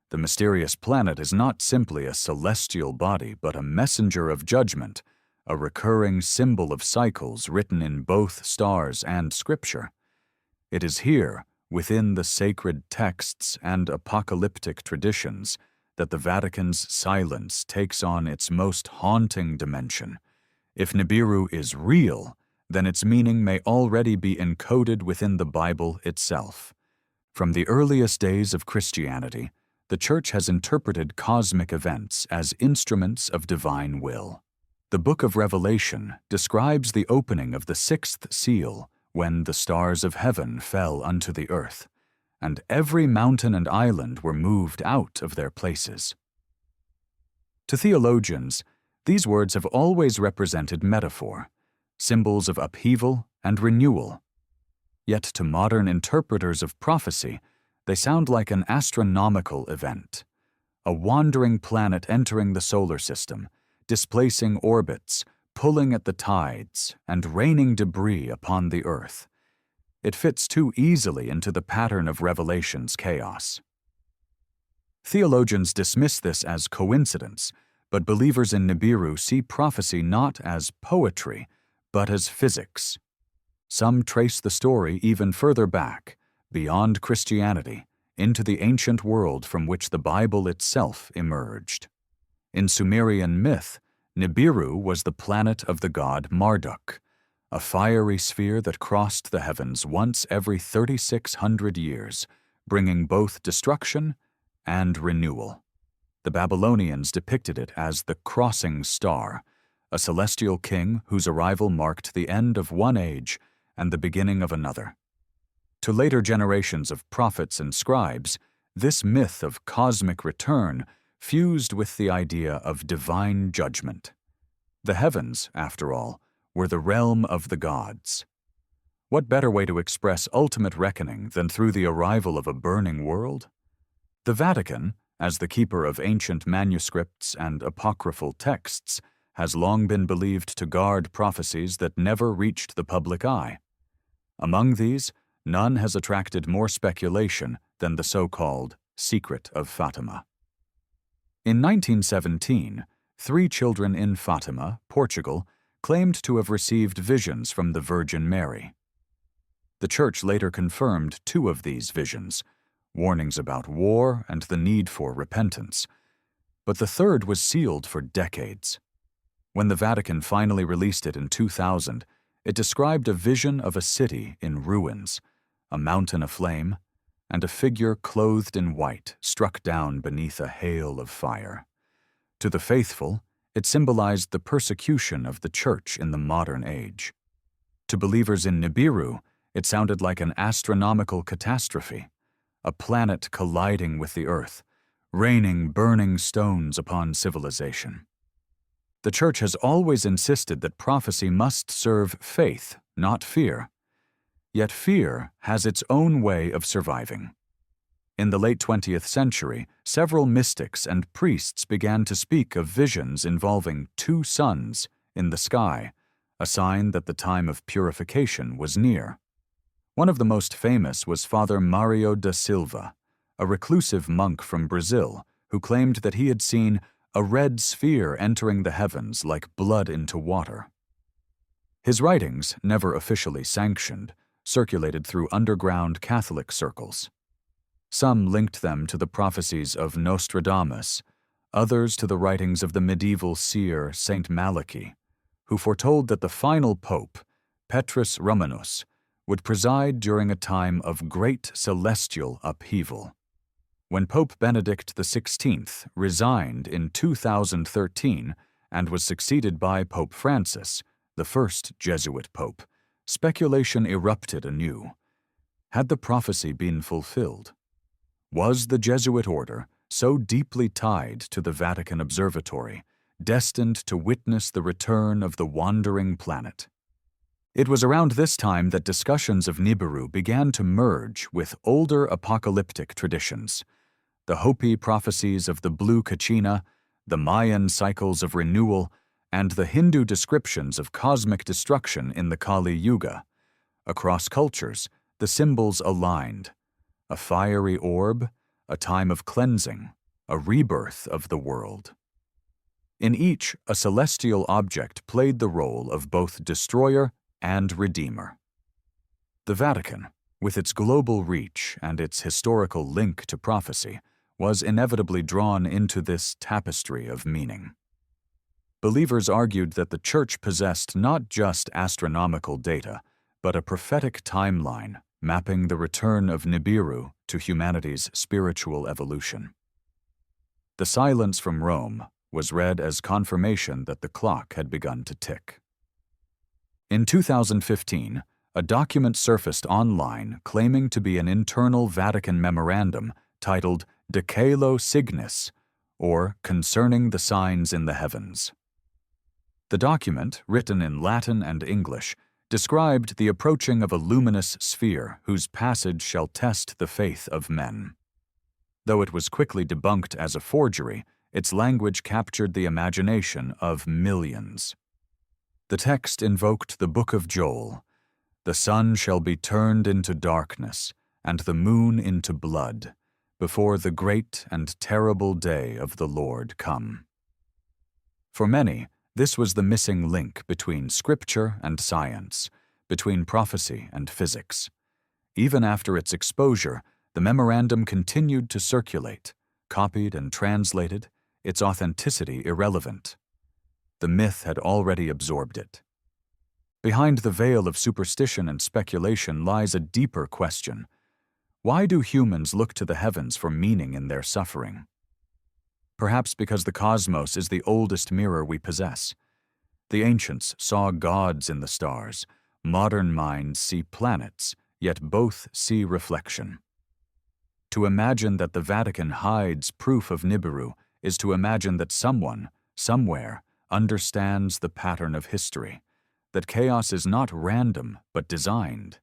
Speaker 1: the mysterious planet is not simply a celestial body but a messenger of judgment, a recurring symbol of cycles written in both stars and Scripture. It is here, within the sacred texts and apocalyptic traditions, that the Vatican's silence takes on its most haunting dimension. If Nibiru is real, then its meaning may already be encoded within the Bible itself. From the earliest days of Christianity, the Church has interpreted cosmic events as instruments of divine will. The Book of Revelation describes the opening of the sixth seal when the stars of heaven fell unto the earth, and every mountain and island were moved out of their places. To theologians, these words have always represented metaphor, symbols of upheaval and renewal. Yet to modern interpreters of prophecy, they sound like an astronomical event, a wandering planet entering the solar system, displacing orbits, pulling at the tides, and raining debris upon the earth. It fits too easily into the pattern of Revelation's chaos. Theologians dismiss this as coincidence, but believers in Nibiru see prophecy not as poetry, but as physics. Some trace the story even further back, beyond Christianity, into the ancient world from which the Bible itself emerged. In Sumerian myth, Nibiru was the planet of the god Marduk, a fiery sphere that crossed the heavens once every 3,600 years, bringing both destruction and renewal. The Babylonians depicted it as the crossing star, a celestial king whose arrival marked the end of one age and the beginning of another. To later generations of prophets and scribes, this myth of cosmic return fused with the idea of divine judgment. The heavens, after all, were the realm of the gods. What better way to express ultimate reckoning than through the arrival of a burning world? The Vatican, as the keeper of ancient manuscripts and apocryphal texts, has long been believed to guard prophecies that never reached the public eye. Among these, none has attracted more speculation than the so-called Secret of Fatima. In 1917, 3 children in Fatima, Portugal, claimed to have received visions from the Virgin Mary. The Church later confirmed 2 of these visions, warnings about war and the need for repentance, but the 3rd was sealed for decades. When the Vatican finally released it in 2000, it described a vision of a city in ruins, a mountain aflame, and a figure clothed in white struck down beneath a hail of fire. To the faithful, it symbolized the persecution of the Church in the modern age. To believers in Nibiru, it sounded like an astronomical catastrophe, a planet colliding with the Earth, raining burning stones upon civilization. The Church has always insisted that prophecy must serve faith, not fear. Yet fear has its own way of surviving. In the late 20th century, several mystics and priests began to speak of visions involving 2 suns in the sky, a sign that the time of purification was near. One of the most famous was Father Mario da Silva, a reclusive monk from Brazil who claimed that he had seen a red sphere entering the heavens like blood into water. His writings, never officially sanctioned, circulated through underground Catholic circles. Some linked them to the prophecies of Nostradamus, others to the writings of the medieval seer Saint Malachy, who foretold that the final pope, Petrus Romanus, would preside during a time of great celestial upheaval. When Pope Benedict XVI resigned in 2013 and was succeeded by Pope Francis, the first Jesuit pope, speculation erupted anew. Had the prophecy been fulfilled? Was the Jesuit order, so deeply tied to the Vatican observatory, destined to witness the return of the wandering planet? It was around this time that discussions of Nibiru began to merge with older apocalyptic traditions. The Hopi prophecies of the blue Kachina, the Mayan cycles of renewal, and the Hindu descriptions of cosmic destruction in the Kali Yuga. Across cultures, the symbols aligned: a fiery orb, a time of cleansing, a rebirth of the world. In each, a celestial object played the role of both destroyer and redeemer. The Vatican, with its global reach and its historical link to prophecy, was inevitably drawn into this tapestry of meaning. Believers argued that the Church possessed not just astronomical data, but a prophetic timeline mapping the return of Nibiru to humanity's spiritual evolution. The silence from Rome was read as confirmation that the clock had begun to tick. In 2015, a document surfaced online claiming to be an internal Vatican memorandum titled De Caelo Signis, or Concerning the Signs in the Heavens. The document, written in Latin and English, described the approaching of a luminous sphere whose passage shall test the faith of men. Though it was quickly debunked as a forgery, its language captured the imagination of millions. The text invoked the Book of Joel: "The sun shall be turned into darkness, and the moon into blood, before the great and terrible day of the Lord come." For many, this was the missing link between scripture and science, between prophecy and physics. Even after its exposure, the memorandum continued to circulate, copied and translated, its authenticity irrelevant. The myth had already absorbed it. Behind the veil of superstition and speculation lies a deeper question. Why do humans look to the heavens for meaning in their suffering? Perhaps because the cosmos is the oldest mirror we possess. The ancients saw gods in the stars. Modern minds see planets, yet both see reflection. To imagine that the Vatican hides proof of Nibiru is to imagine that someone, somewhere, understands the pattern of history, that chaos is not random but designed.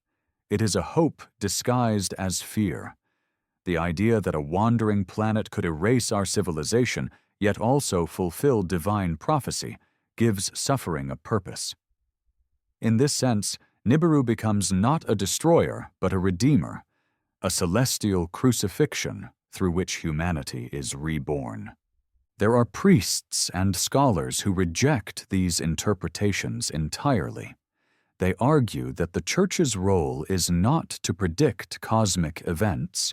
Speaker 1: It is a hope disguised as fear. The idea that a wandering planet could erase our civilization, yet also fulfill divine prophecy, gives suffering a purpose. In this sense, Nibiru becomes not a destroyer, but a redeemer, a celestial crucifixion through which humanity is reborn. There are priests and scholars who reject these interpretations entirely. They argue that the Church's role is not to predict cosmic events,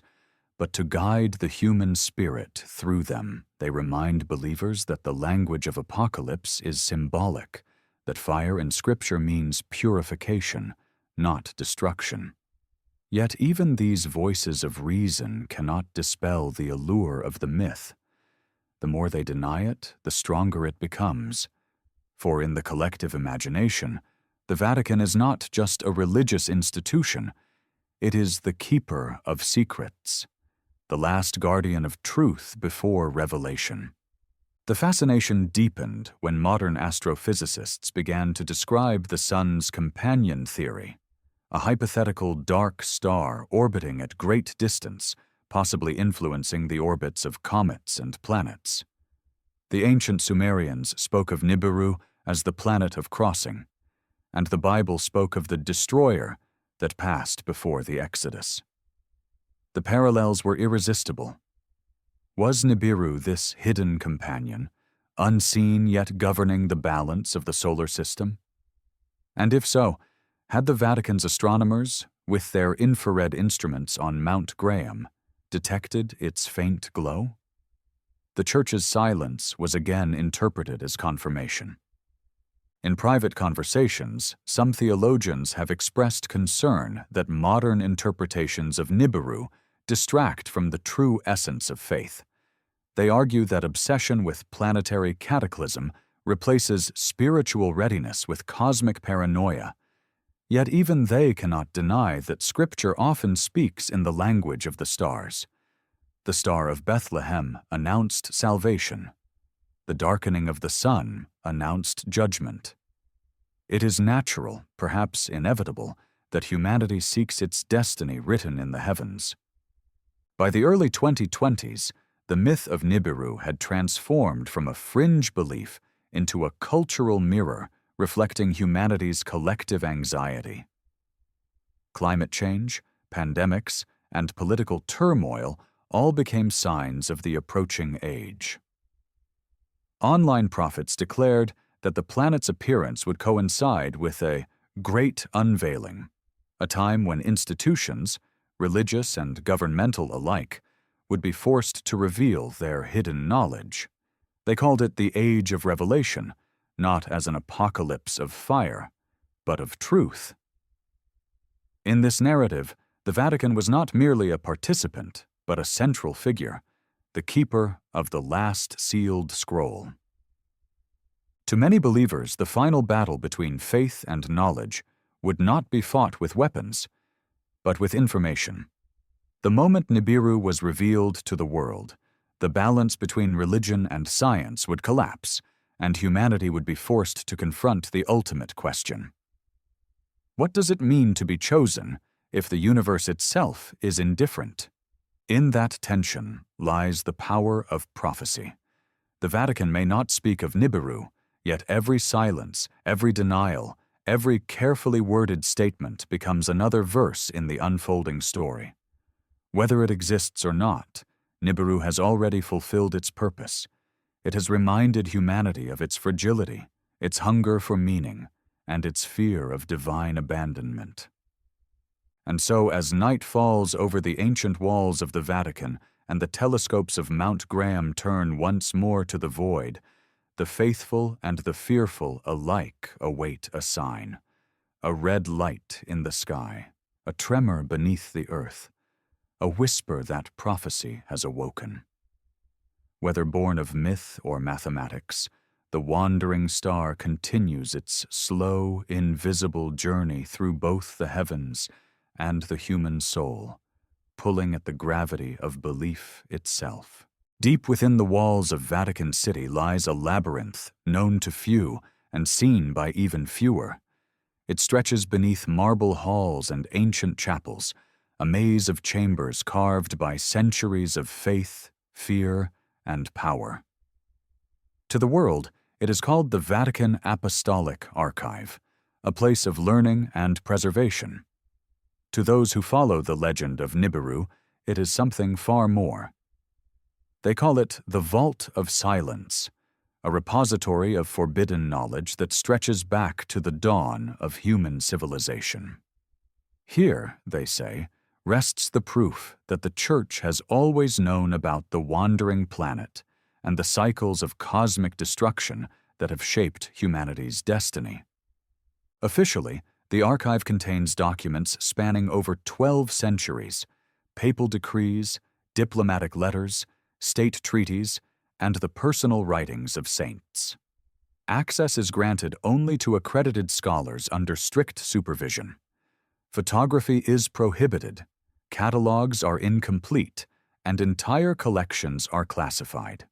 Speaker 1: but to guide the human spirit through them. They remind believers that the language of Apocalypse is symbolic, that fire in Scripture means purification, not destruction. Yet even these voices of reason cannot dispel the allure of the myth. The more they deny it, the stronger it becomes. For in the collective imagination, the Vatican is not just a religious institution, it is the keeper of secrets, the last guardian of truth before revelation. The fascination deepened when modern astrophysicists began to describe the Sun's companion theory, a hypothetical dark star orbiting at great distance, possibly influencing the orbits of comets and planets. The ancient Sumerians spoke of Nibiru as the planet of crossing, and the Bible spoke of the destroyer that passed before the Exodus. The parallels were irresistible. Was Nibiru this hidden companion, unseen yet governing the balance of the solar system? And if so, had the Vatican's astronomers, with their infrared instruments on Mount Graham, detected its faint glow? The Church's silence was again interpreted as confirmation. In private conversations, some theologians have expressed concern that modern interpretations of Nibiru distract from the true essence of faith. They argue that obsession with planetary cataclysm replaces spiritual readiness with cosmic paranoia. Yet even they cannot deny that Scripture often speaks in the language of the stars. The Star of Bethlehem announced salvation. The darkening of the sun announced judgment. It is natural, perhaps inevitable, that humanity seeks its destiny written in the heavens. By the early 2020s, the myth of Nibiru had transformed from a fringe belief into a cultural mirror reflecting humanity's collective anxiety. Climate change, pandemics, and political turmoil all became signs of the approaching age. Online prophets declared that the planet's appearance would coincide with a great unveiling, a time when institutions, religious and governmental alike, would be forced to reveal their hidden knowledge. They called it the Age of Revelation, not as an apocalypse of fire, but of truth. In this narrative, the Vatican was not merely a participant, but a central figure, the keeper of the last sealed scroll. To many believers, the final battle between faith and knowledge would not be fought with weapons, but with information. The moment Nibiru was revealed to the world, the balance between religion and science would collapse, and humanity would be forced to confront the ultimate question. What does it mean to be chosen if the universe itself is indifferent? In that tension lies the power of prophecy. The Vatican may not speak of Nibiru, yet every silence, every denial, every carefully worded statement becomes another verse in the unfolding story. Whether it exists or not, Nibiru has already fulfilled its purpose. It has reminded humanity of its fragility, its hunger for meaning, and its fear of divine abandonment. And so, as night falls over the ancient walls of the Vatican and the telescopes of Mount Graham turn once more to the void, the faithful and the fearful alike await a sign, a red light in the sky, a tremor beneath the earth, a whisper that prophecy has awoken. Whether born of myth or mathematics, the wandering star continues its slow, invisible journey through both the heavens and the human soul, pulling at the gravity of belief itself. Deep within the walls of Vatican City lies a labyrinth known to few and seen by even fewer. It stretches beneath marble halls and ancient chapels, a maze of chambers carved by centuries of faith, fear, and power. To the world, it is called the Vatican Apostolic Archive, a place of learning and preservation. To those who follow the legend of Nibiru, it is something far more. They call it the Vault of Silence, a repository of forbidden knowledge that stretches back to the dawn of human civilization. Here, they say, rests the proof that the Church has always known about the wandering planet and the cycles of cosmic destruction that have shaped humanity's destiny. Officially, the archive contains documents spanning over 12 centuries, papal decrees, diplomatic letters, state treaties, and the personal writings of saints. Access is granted only to accredited scholars under strict supervision. Photography is prohibited, catalogs are incomplete, and entire collections are classified.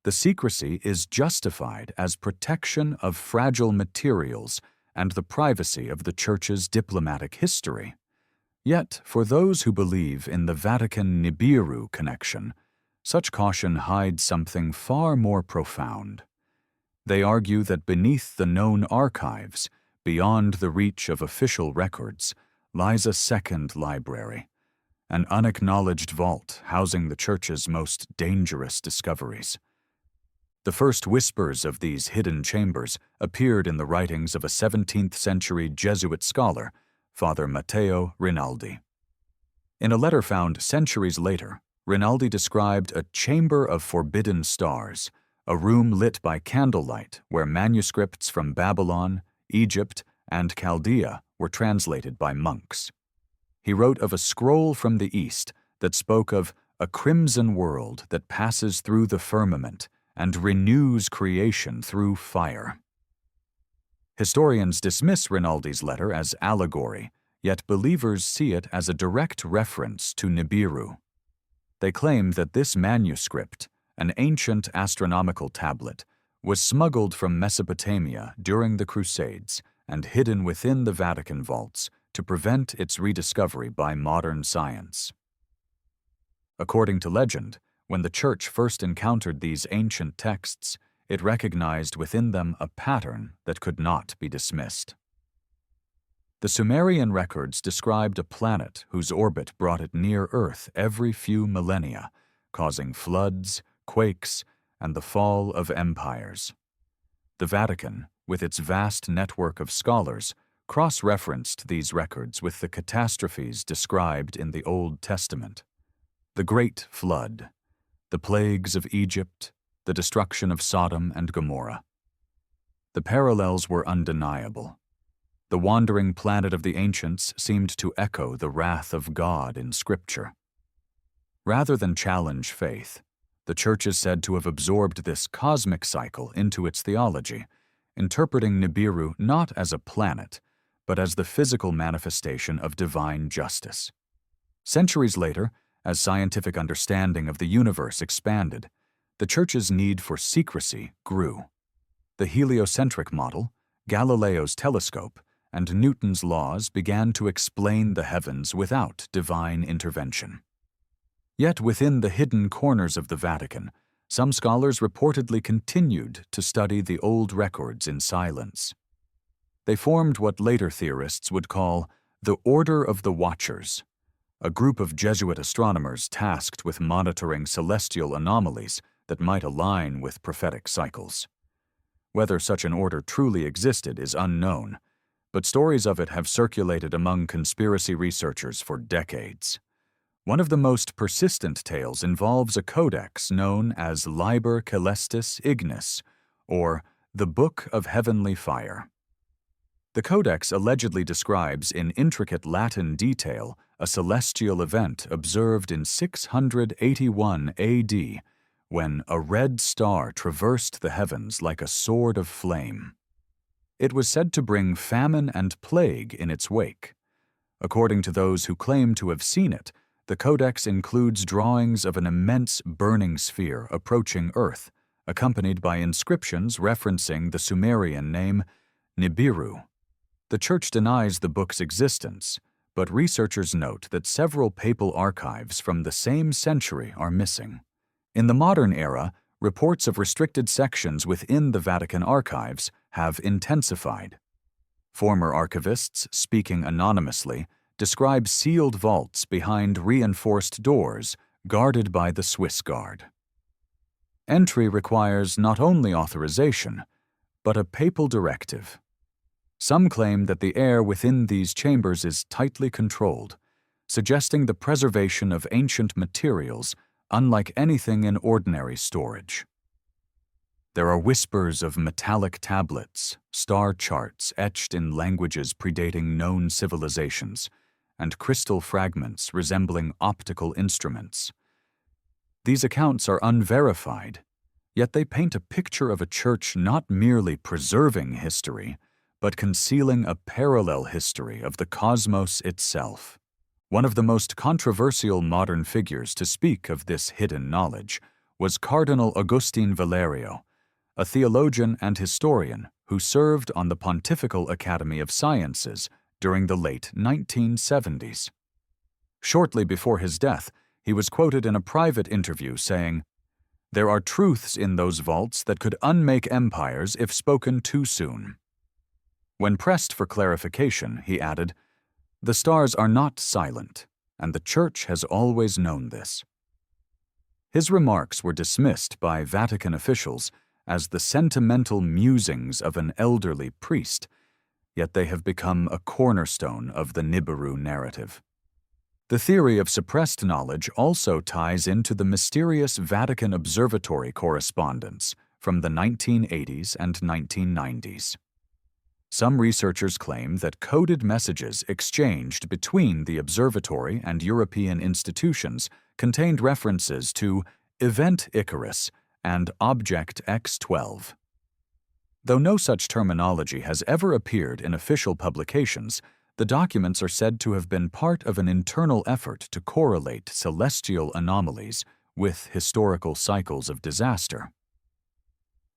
Speaker 1: The secrecy is justified as protection of fragile materials and the privacy of the Church's diplomatic history. Yet, for those who believe in the Vatican Nibiru connection, such caution hides something far more profound. They argue that beneath the known archives, beyond the reach of official records, lies a second library, an unacknowledged vault housing the Church's most dangerous discoveries. The first whispers of these hidden chambers appeared in the writings of a 17th-century Jesuit scholar, Father Matteo Rinaldi. In a letter found centuries later, Rinaldi described a chamber of forbidden stars, a room lit by candlelight where manuscripts from Babylon, Egypt, and Chaldea were translated by monks. He wrote of a scroll from the East that spoke of a crimson world that passes through the firmament and renews creation through fire. Historians dismiss Rinaldi's letter as allegory, yet believers see it as a direct reference to Nibiru. They claim that this manuscript, an ancient astronomical tablet, was smuggled from Mesopotamia during the Crusades and hidden within the Vatican vaults to prevent its rediscovery by modern science. According to legend, when the Church first encountered these ancient texts, it recognized within them a pattern that could not be dismissed. The Sumerian records described a planet whose orbit brought it near Earth every few millennia, causing floods, quakes, and the fall of empires. The Vatican, with its vast network of scholars, cross-referenced these records with the catastrophes described in the Old Testament. The Great Flood, the plagues of Egypt, the destruction of Sodom and Gomorrah. The parallels were undeniable. The wandering planet of the ancients seemed to echo the wrath of God in Scripture. Rather than challenge faith, the Church is said to have absorbed this cosmic cycle into its theology, interpreting Nibiru not as a planet, but as the physical manifestation of divine justice. Centuries later, as scientific understanding of the universe expanded, the Church's need for secrecy grew. The heliocentric model, Galileo's telescope, and Newton's laws began to explain the heavens without divine intervention. Yet within the hidden corners of the Vatican, some scholars reportedly continued to study the old records in silence. They formed what later theorists would call the Order of the Watchers, a group of Jesuit astronomers tasked with monitoring celestial anomalies that might align with prophetic cycles. Whether such an order truly existed is unknown, but stories of it have circulated among conspiracy researchers for decades. One of the most persistent tales involves a codex known as Liber Celestis Ignis, or the Book of Heavenly Fire. The codex allegedly describes in intricate Latin detail a celestial event observed in 681 AD, when a red star traversed the heavens like a sword of flame. It was said to bring famine and plague in its wake. According to those who claim to have seen it, the codex includes drawings of an immense burning sphere approaching Earth, accompanied by inscriptions referencing the Sumerian name Nibiru. The Church denies the book's existence, but researchers note that several papal archives from the same century are missing. In the modern era, reports of restricted sections within the Vatican archives have intensified. Former archivists, speaking anonymously, describe sealed vaults behind reinforced doors guarded by the Swiss Guard. Entry requires not only authorization, but a papal directive. Some claim that the air within these chambers is tightly controlled, suggesting the preservation of ancient materials unlike anything in ordinary storage. There are whispers of metallic tablets, star charts etched in languages predating known civilizations, and crystal fragments resembling optical instruments. These accounts are unverified, yet they paint a picture of a church not merely preserving history, but concealing a parallel history of the cosmos itself. One of the most controversial modern figures to speak of this hidden knowledge was Cardinal Agustin Valerio, a theologian and historian who served on the Pontifical Academy of Sciences during the late 1970s. Shortly before his death, he was quoted in a private interview saying, "There are truths in those vaults that could unmake empires if spoken too soon." When pressed for clarification, he added, "The stars are not silent, and the Church has always known this." His remarks were dismissed by Vatican officials as the sentimental musings of an elderly priest, yet they have become a cornerstone of the Nibiru narrative. The theory of suppressed knowledge also ties into the mysterious Vatican observatory correspondence from the 1980s and 1990s. Some researchers claim that coded messages exchanged between the observatory and European institutions contained references to Event Icarus and Object X-12. Though no such terminology has ever appeared in official publications, the documents are said to have been part of an internal effort to correlate celestial anomalies with historical cycles of disaster.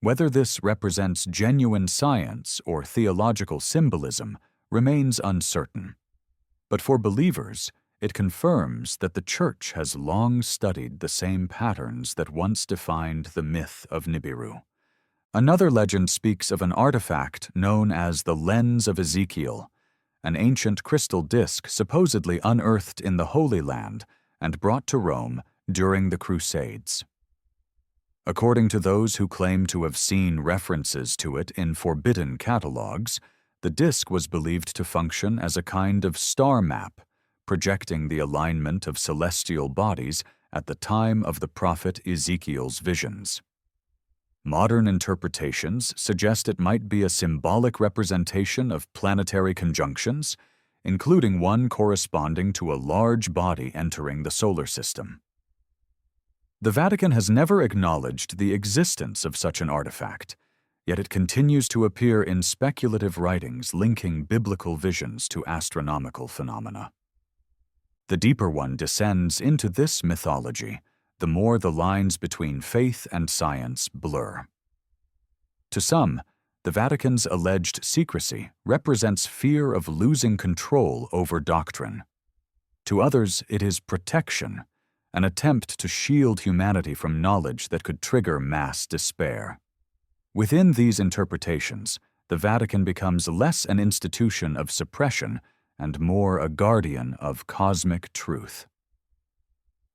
Speaker 1: Whether this represents genuine science or theological symbolism remains uncertain. But for believers, it confirms that the Church has long studied the same patterns that once defined the myth of Nibiru. Another legend speaks of an artifact known as the Lens of Ezekiel, an ancient crystal disk supposedly unearthed in the Holy Land and brought to Rome during the Crusades. According to those who claim to have seen references to it in forbidden catalogs, the disk was believed to function as a kind of star map, projecting the alignment of celestial bodies at the time of the prophet Ezekiel's visions. Modern interpretations suggest it might be a symbolic representation of planetary conjunctions, including one corresponding to a large body entering the solar system. The Vatican has never acknowledged the existence of such an artifact, yet it continues to appear in speculative writings linking biblical visions to astronomical phenomena. The deeper one descends into this mythology, the more the lines between faith and science blur. To some, the Vatican's alleged secrecy represents fear of losing control over doctrine. To others, it is protection, an attempt to shield humanity from knowledge that could trigger mass despair. Within these interpretations, the Vatican becomes less an institution of suppression and more a guardian of cosmic truth.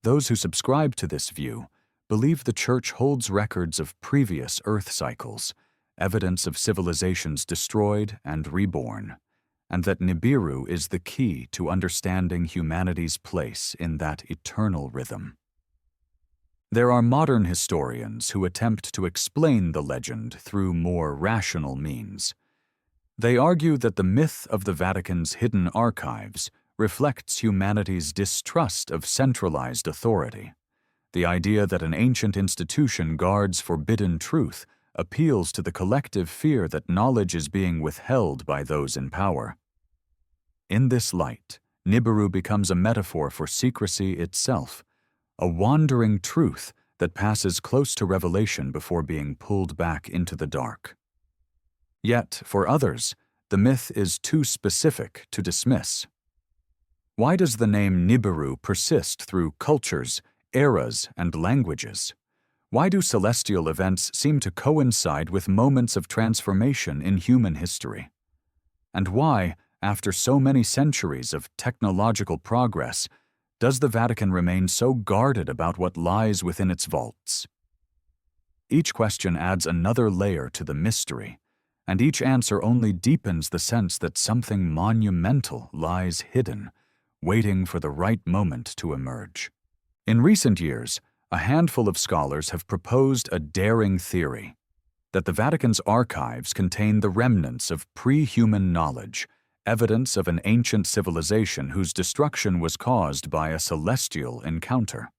Speaker 1: Those who subscribe to this view believe the Church holds records of previous Earth cycles, evidence of civilizations destroyed and reborn, and that Nibiru is the key to understanding humanity's place in that eternal rhythm. There are modern historians who attempt to explain the legend through more rational means. They argue that the myth of the Vatican's hidden archives reflects humanity's distrust of centralized authority. The idea that an ancient institution guards forbidden truth appeals to the collective fear that knowledge is being withheld by those in power. In this light, Nibiru becomes a metaphor for secrecy itself, a wandering truth that passes close to revelation before being pulled back into the dark. Yet, for others, the myth is too specific to dismiss. Why does the name Nibiru persist through cultures, eras, and languages? Why do celestial events seem to coincide with moments of transformation in human history? And why, after so many centuries of technological progress, does the Vatican remain so guarded about what lies within its vaults? Each question adds another layer to the mystery, and each answer only deepens the sense that something monumental lies hidden, waiting for the right moment to emerge. In recent years, a handful of scholars have proposed a daring theory that the Vatican's archives contain the remnants of pre-human knowledge, evidence of an ancient civilization whose destruction was caused by a celestial encounter.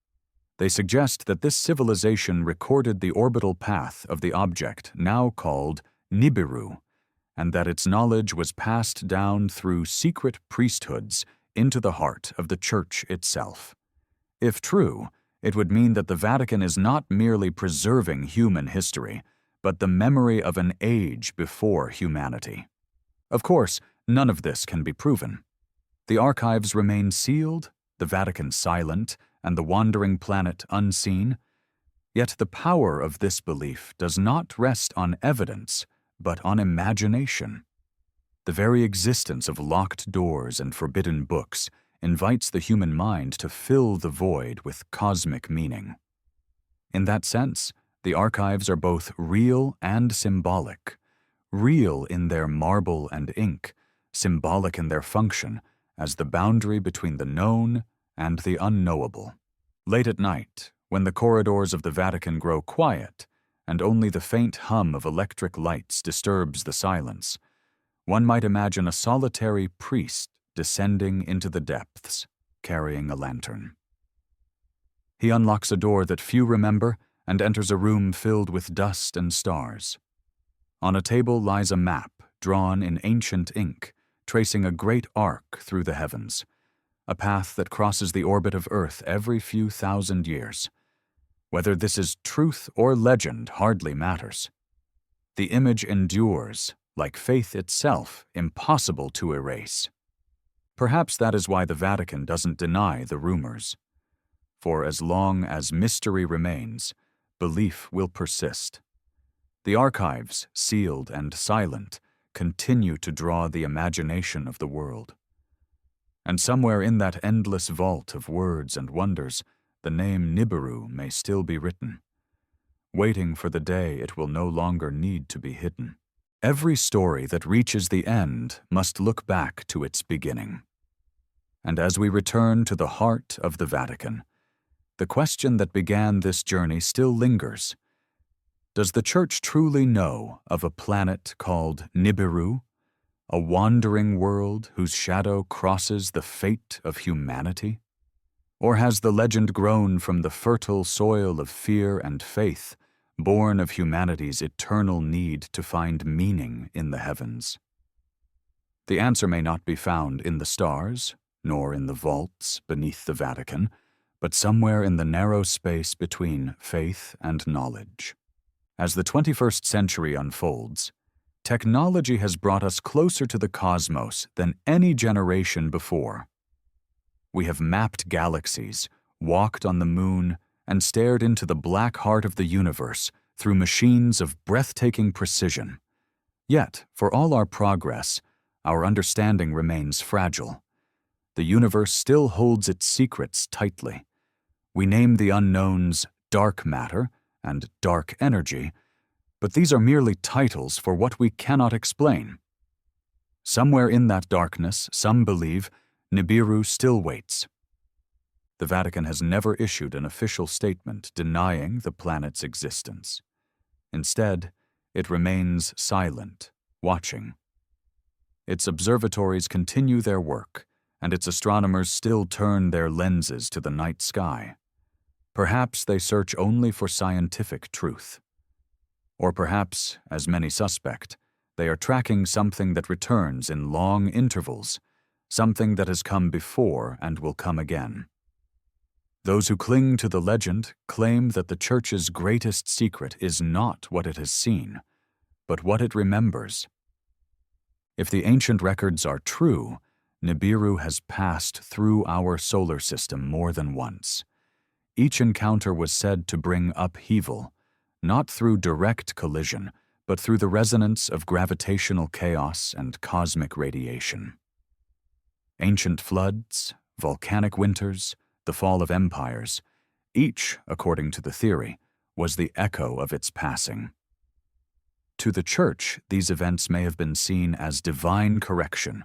Speaker 1: They suggest that this civilization recorded the orbital path of the object now called Nibiru, and that its knowledge was passed down through secret priesthoods into the heart of the Church itself. If true, it would mean that the Vatican is not merely preserving human history, but the memory of an age before humanity. Of course, none of this can be proven. The archives remain sealed, the Vatican silent, and the wandering planet unseen. Yet the power of this belief does not rest on evidence, but on imagination. The very existence of locked doors and forbidden books invites the human mind to fill the void with cosmic meaning. In that sense, the archives are both real and symbolic, real in their marble and ink, symbolic in their function as the boundary between the known and the unknowable. Late at night, when the corridors of the Vatican grow quiet and only the faint hum of electric lights disturbs the silence, one might imagine a solitary priest descending into the depths, carrying a lantern. He unlocks a door that few remember and enters a room filled with dust and stars. On a table lies a map drawn in ancient ink, tracing a great arc through the heavens, a path that crosses the orbit of Earth every few thousand years. Whether this is truth or legend hardly matters. The image endures, like faith itself, impossible to erase. Perhaps that is why the Vatican doesn't deny the rumors. For as long as mystery remains, belief will persist. The archives, sealed and silent, continue to draw the imagination of the world. And somewhere in that endless vault of words and wonders, the name Nibiru may still be written, waiting for the day it will no longer need to be hidden. Every story that reaches the end must look back to its beginning. And as we return to the heart of the Vatican, the question that began this journey still lingers. Does the Church truly know of a planet called Nibiru, a wandering world whose shadow crosses the fate of humanity? Or has the legend grown from the fertile soil of fear and faith, born of humanity's eternal need to find meaning in the heavens? The answer may not be found in the stars, nor in the vaults beneath the Vatican, but somewhere in the narrow space between faith and knowledge. As the 21st century unfolds, technology has brought us closer to the cosmos than any generation before. We have mapped galaxies, walked on the moon, and stared into the black heart of the universe through machines of breathtaking precision. Yet, for all our progress, our understanding remains fragile. The universe still holds its secrets tightly. We name the unknowns dark matter and dark energy, but these are merely titles for what we cannot explain. Somewhere in that darkness, some believe, Nibiru still waits. The Vatican has never issued an official statement denying the planet's existence. Instead, it remains silent, watching. Its observatories continue their work, and its astronomers still turn their lenses to the night sky. Perhaps they search only for scientific truth. Or perhaps, as many suspect, they are tracking something that returns in long intervals, something that has come before and will come again. Those who cling to the legend claim that the Church's greatest secret is not what it has seen, but what it remembers. If the ancient records are true, Nibiru has passed through our solar system more than once. Each encounter was said to bring upheaval, not through direct collision, but through the resonance of gravitational chaos and cosmic radiation. Ancient floods, volcanic winters, the fall of empires, each, according to the theory, was the echo of its passing. To the Church, these events may have been seen as divine correction,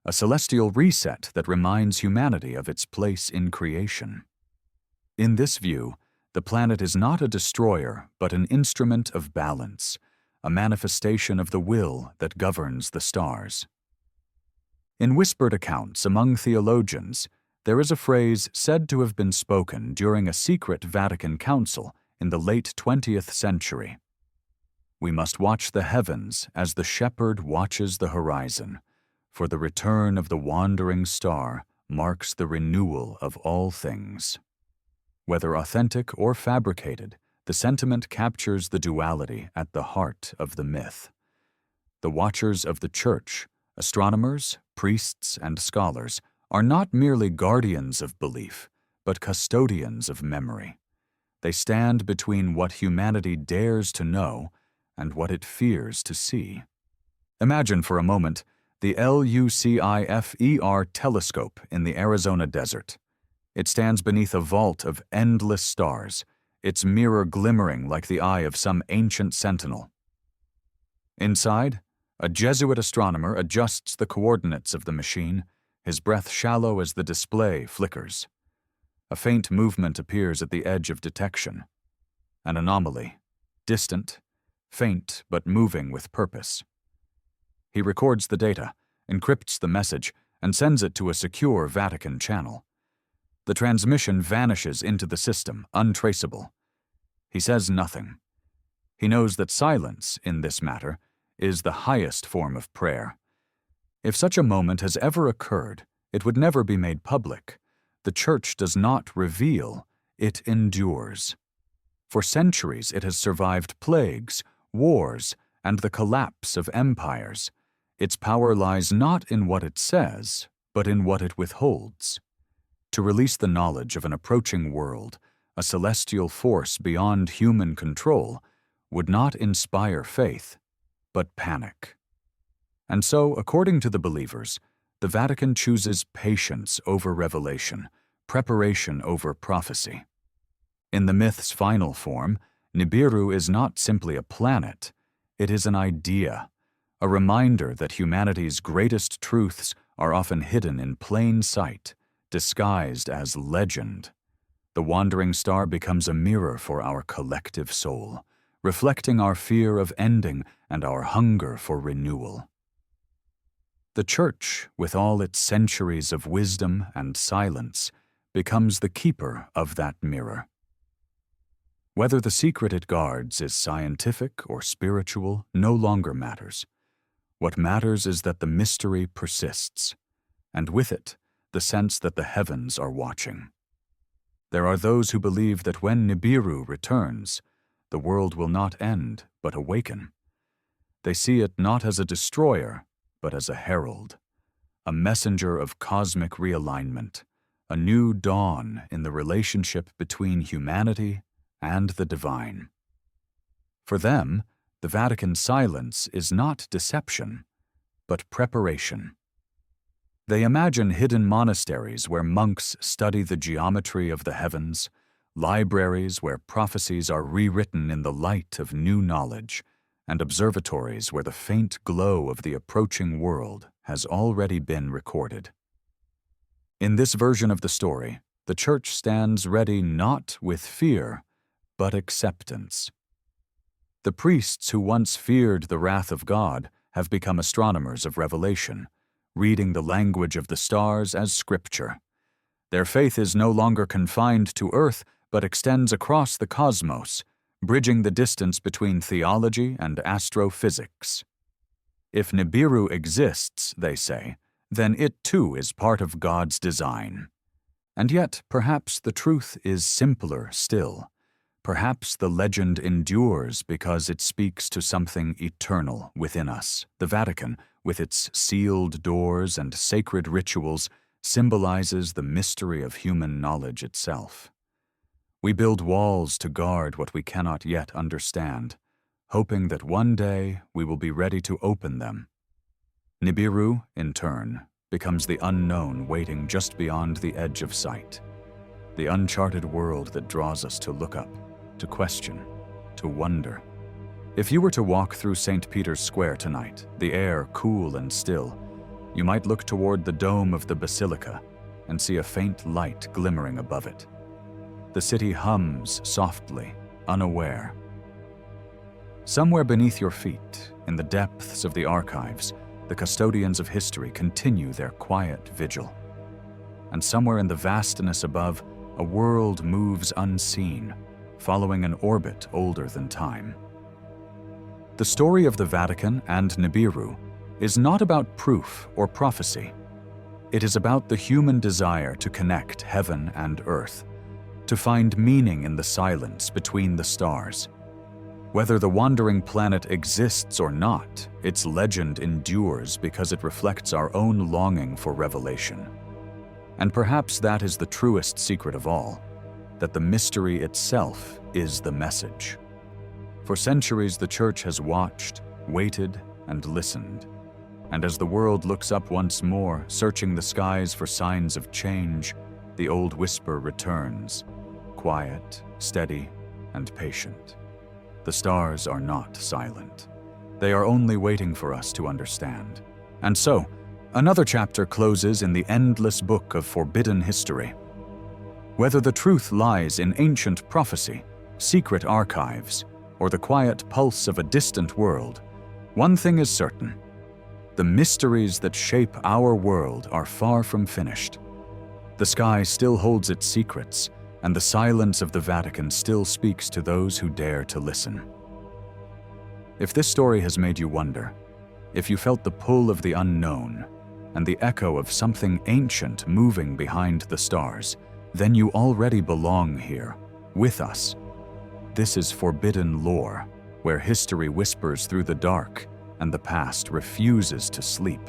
Speaker 1: a celestial reset that reminds humanity of its place in creation. In this view, the planet is not a destroyer, but an instrument of balance, a manifestation of the will that governs the stars. In whispered accounts among theologians, there is a phrase said to have been spoken during a secret Vatican council in the late 20th century. We must watch the heavens as the shepherd watches the horizon, for the return of the wandering star marks the renewal of all things. Whether authentic or fabricated, the sentiment captures the duality at the heart of the myth. The watchers of the Church, astronomers, priests, and scholars, are not merely guardians of belief, but custodians of memory. They stand between what humanity dares to know and what it fears to see. Imagine for a moment the L.U.C.I.F.E.R. telescope in the Arizona desert. It stands beneath a vault of endless stars, its mirror glimmering like the eye of some ancient sentinel. Inside, a Jesuit astronomer adjusts the coordinates of the machine, his breath shallow as the display flickers. A faint movement appears at the edge of detection. An anomaly, distant, faint but moving with purpose. He records the data, encrypts the message, and sends it to a secure Vatican channel. The transmission vanishes into the system, untraceable. He says nothing. He knows that silence, in this matter, is the highest form of prayer. If such a moment has ever occurred, it would never be made public. The Church does not reveal, it endures. For centuries it has survived plagues, wars, and the collapse of empires. Its power lies not in what it says, but in what it withholds. To release the knowledge of an approaching world, a celestial force beyond human control, would not inspire faith, but panic. And so, according to the believers, the Vatican chooses patience over revelation, preparation over prophecy. In the myth's final form, Nibiru is not simply a planet, it is an idea, a reminder that humanity's greatest truths are often hidden in plain sight, disguised as legend. The wandering star becomes a mirror for our collective soul, reflecting our fear of ending and our hunger for renewal. The Church, with all its centuries of wisdom and silence, becomes the keeper of that mirror. Whether the secret it guards is scientific or spiritual no longer matters. What matters is that the mystery persists, and with it, the sense that the heavens are watching. There are those who believe that when Nibiru returns, the world will not end but awaken. They see it not as a destroyer, but as a herald, a messenger of cosmic realignment, a new dawn in the relationship between humanity and the divine. For them, the Vatican's silence is not deception, but preparation. They imagine hidden monasteries where monks study the geometry of the heavens, libraries where prophecies are rewritten in the light of new knowledge, and observatories where the faint glow of the approaching world has already been recorded. In this version of the story, the Church stands ready not with fear, but acceptance. The priests who once feared the wrath of God have become astronomers of revelation, reading the language of the stars as scripture. Their faith is no longer confined to Earth, but extends across the cosmos, bridging the distance between theology and astrophysics. If Nibiru exists, they say, then it too is part of God's design. And yet, perhaps the truth is simpler still. Perhaps the legend endures because it speaks to something eternal within us. The Vatican, with its sealed doors and sacred rituals, symbolizes the mystery of human knowledge itself. We build walls to guard what we cannot yet understand, hoping that one day we will be ready to open them. Nibiru, in turn, becomes the unknown waiting just beyond the edge of sight, the uncharted world that draws us to look up, to question, to wonder. If you were to walk through St. Peter's Square tonight, the air cool and still, you might look toward the dome of the basilica and see a faint light glimmering above it. The city hums softly, unaware. Somewhere beneath your feet, in the depths of the archives, the custodians of history continue their quiet vigil. And somewhere in the vastness above, a world moves unseen, following an orbit older than time. The story of the Vatican and Nibiru is not about proof or prophecy. It is about the human desire to connect heaven and earth, to find meaning in the silence between the stars. Whether the wandering planet exists or not, its legend endures because it reflects our own longing for revelation. And perhaps that is the truest secret of all, that the mystery itself is the message. For centuries, the Church has watched, waited, and listened. And as the world looks up once more, searching the skies for signs of change, the old whisper returns, quiet, steady, and patient. The stars are not silent. They are only waiting for us to understand. And so, another chapter closes in the endless book of forbidden history. Whether the truth lies in ancient prophecy, secret archives, or the quiet pulse of a distant world, one thing is certain: the mysteries that shape our world are far from finished. The sky still holds its secrets, and the silence of the Vatican still speaks to those who dare to listen. If this story has made you wonder, if you felt the pull of the unknown and the echo of something ancient moving behind the stars, then you already belong here, with us. This is forbidden lore, where history whispers through the dark and the past refuses to sleep.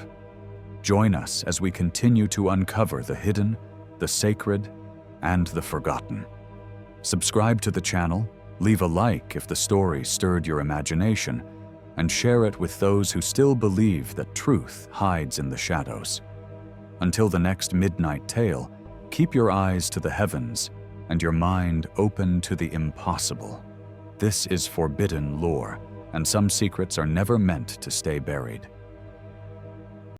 Speaker 1: Join us as we continue to uncover the hidden, the sacred, and the forgotten. Subscribe to the channel, leave a like if the story stirred your imagination, and share it with those who still believe that truth hides in the shadows. Until the next midnight tale, keep your eyes to the heavens and your mind open to the impossible. This is forbidden lore, and some secrets are never meant to stay buried.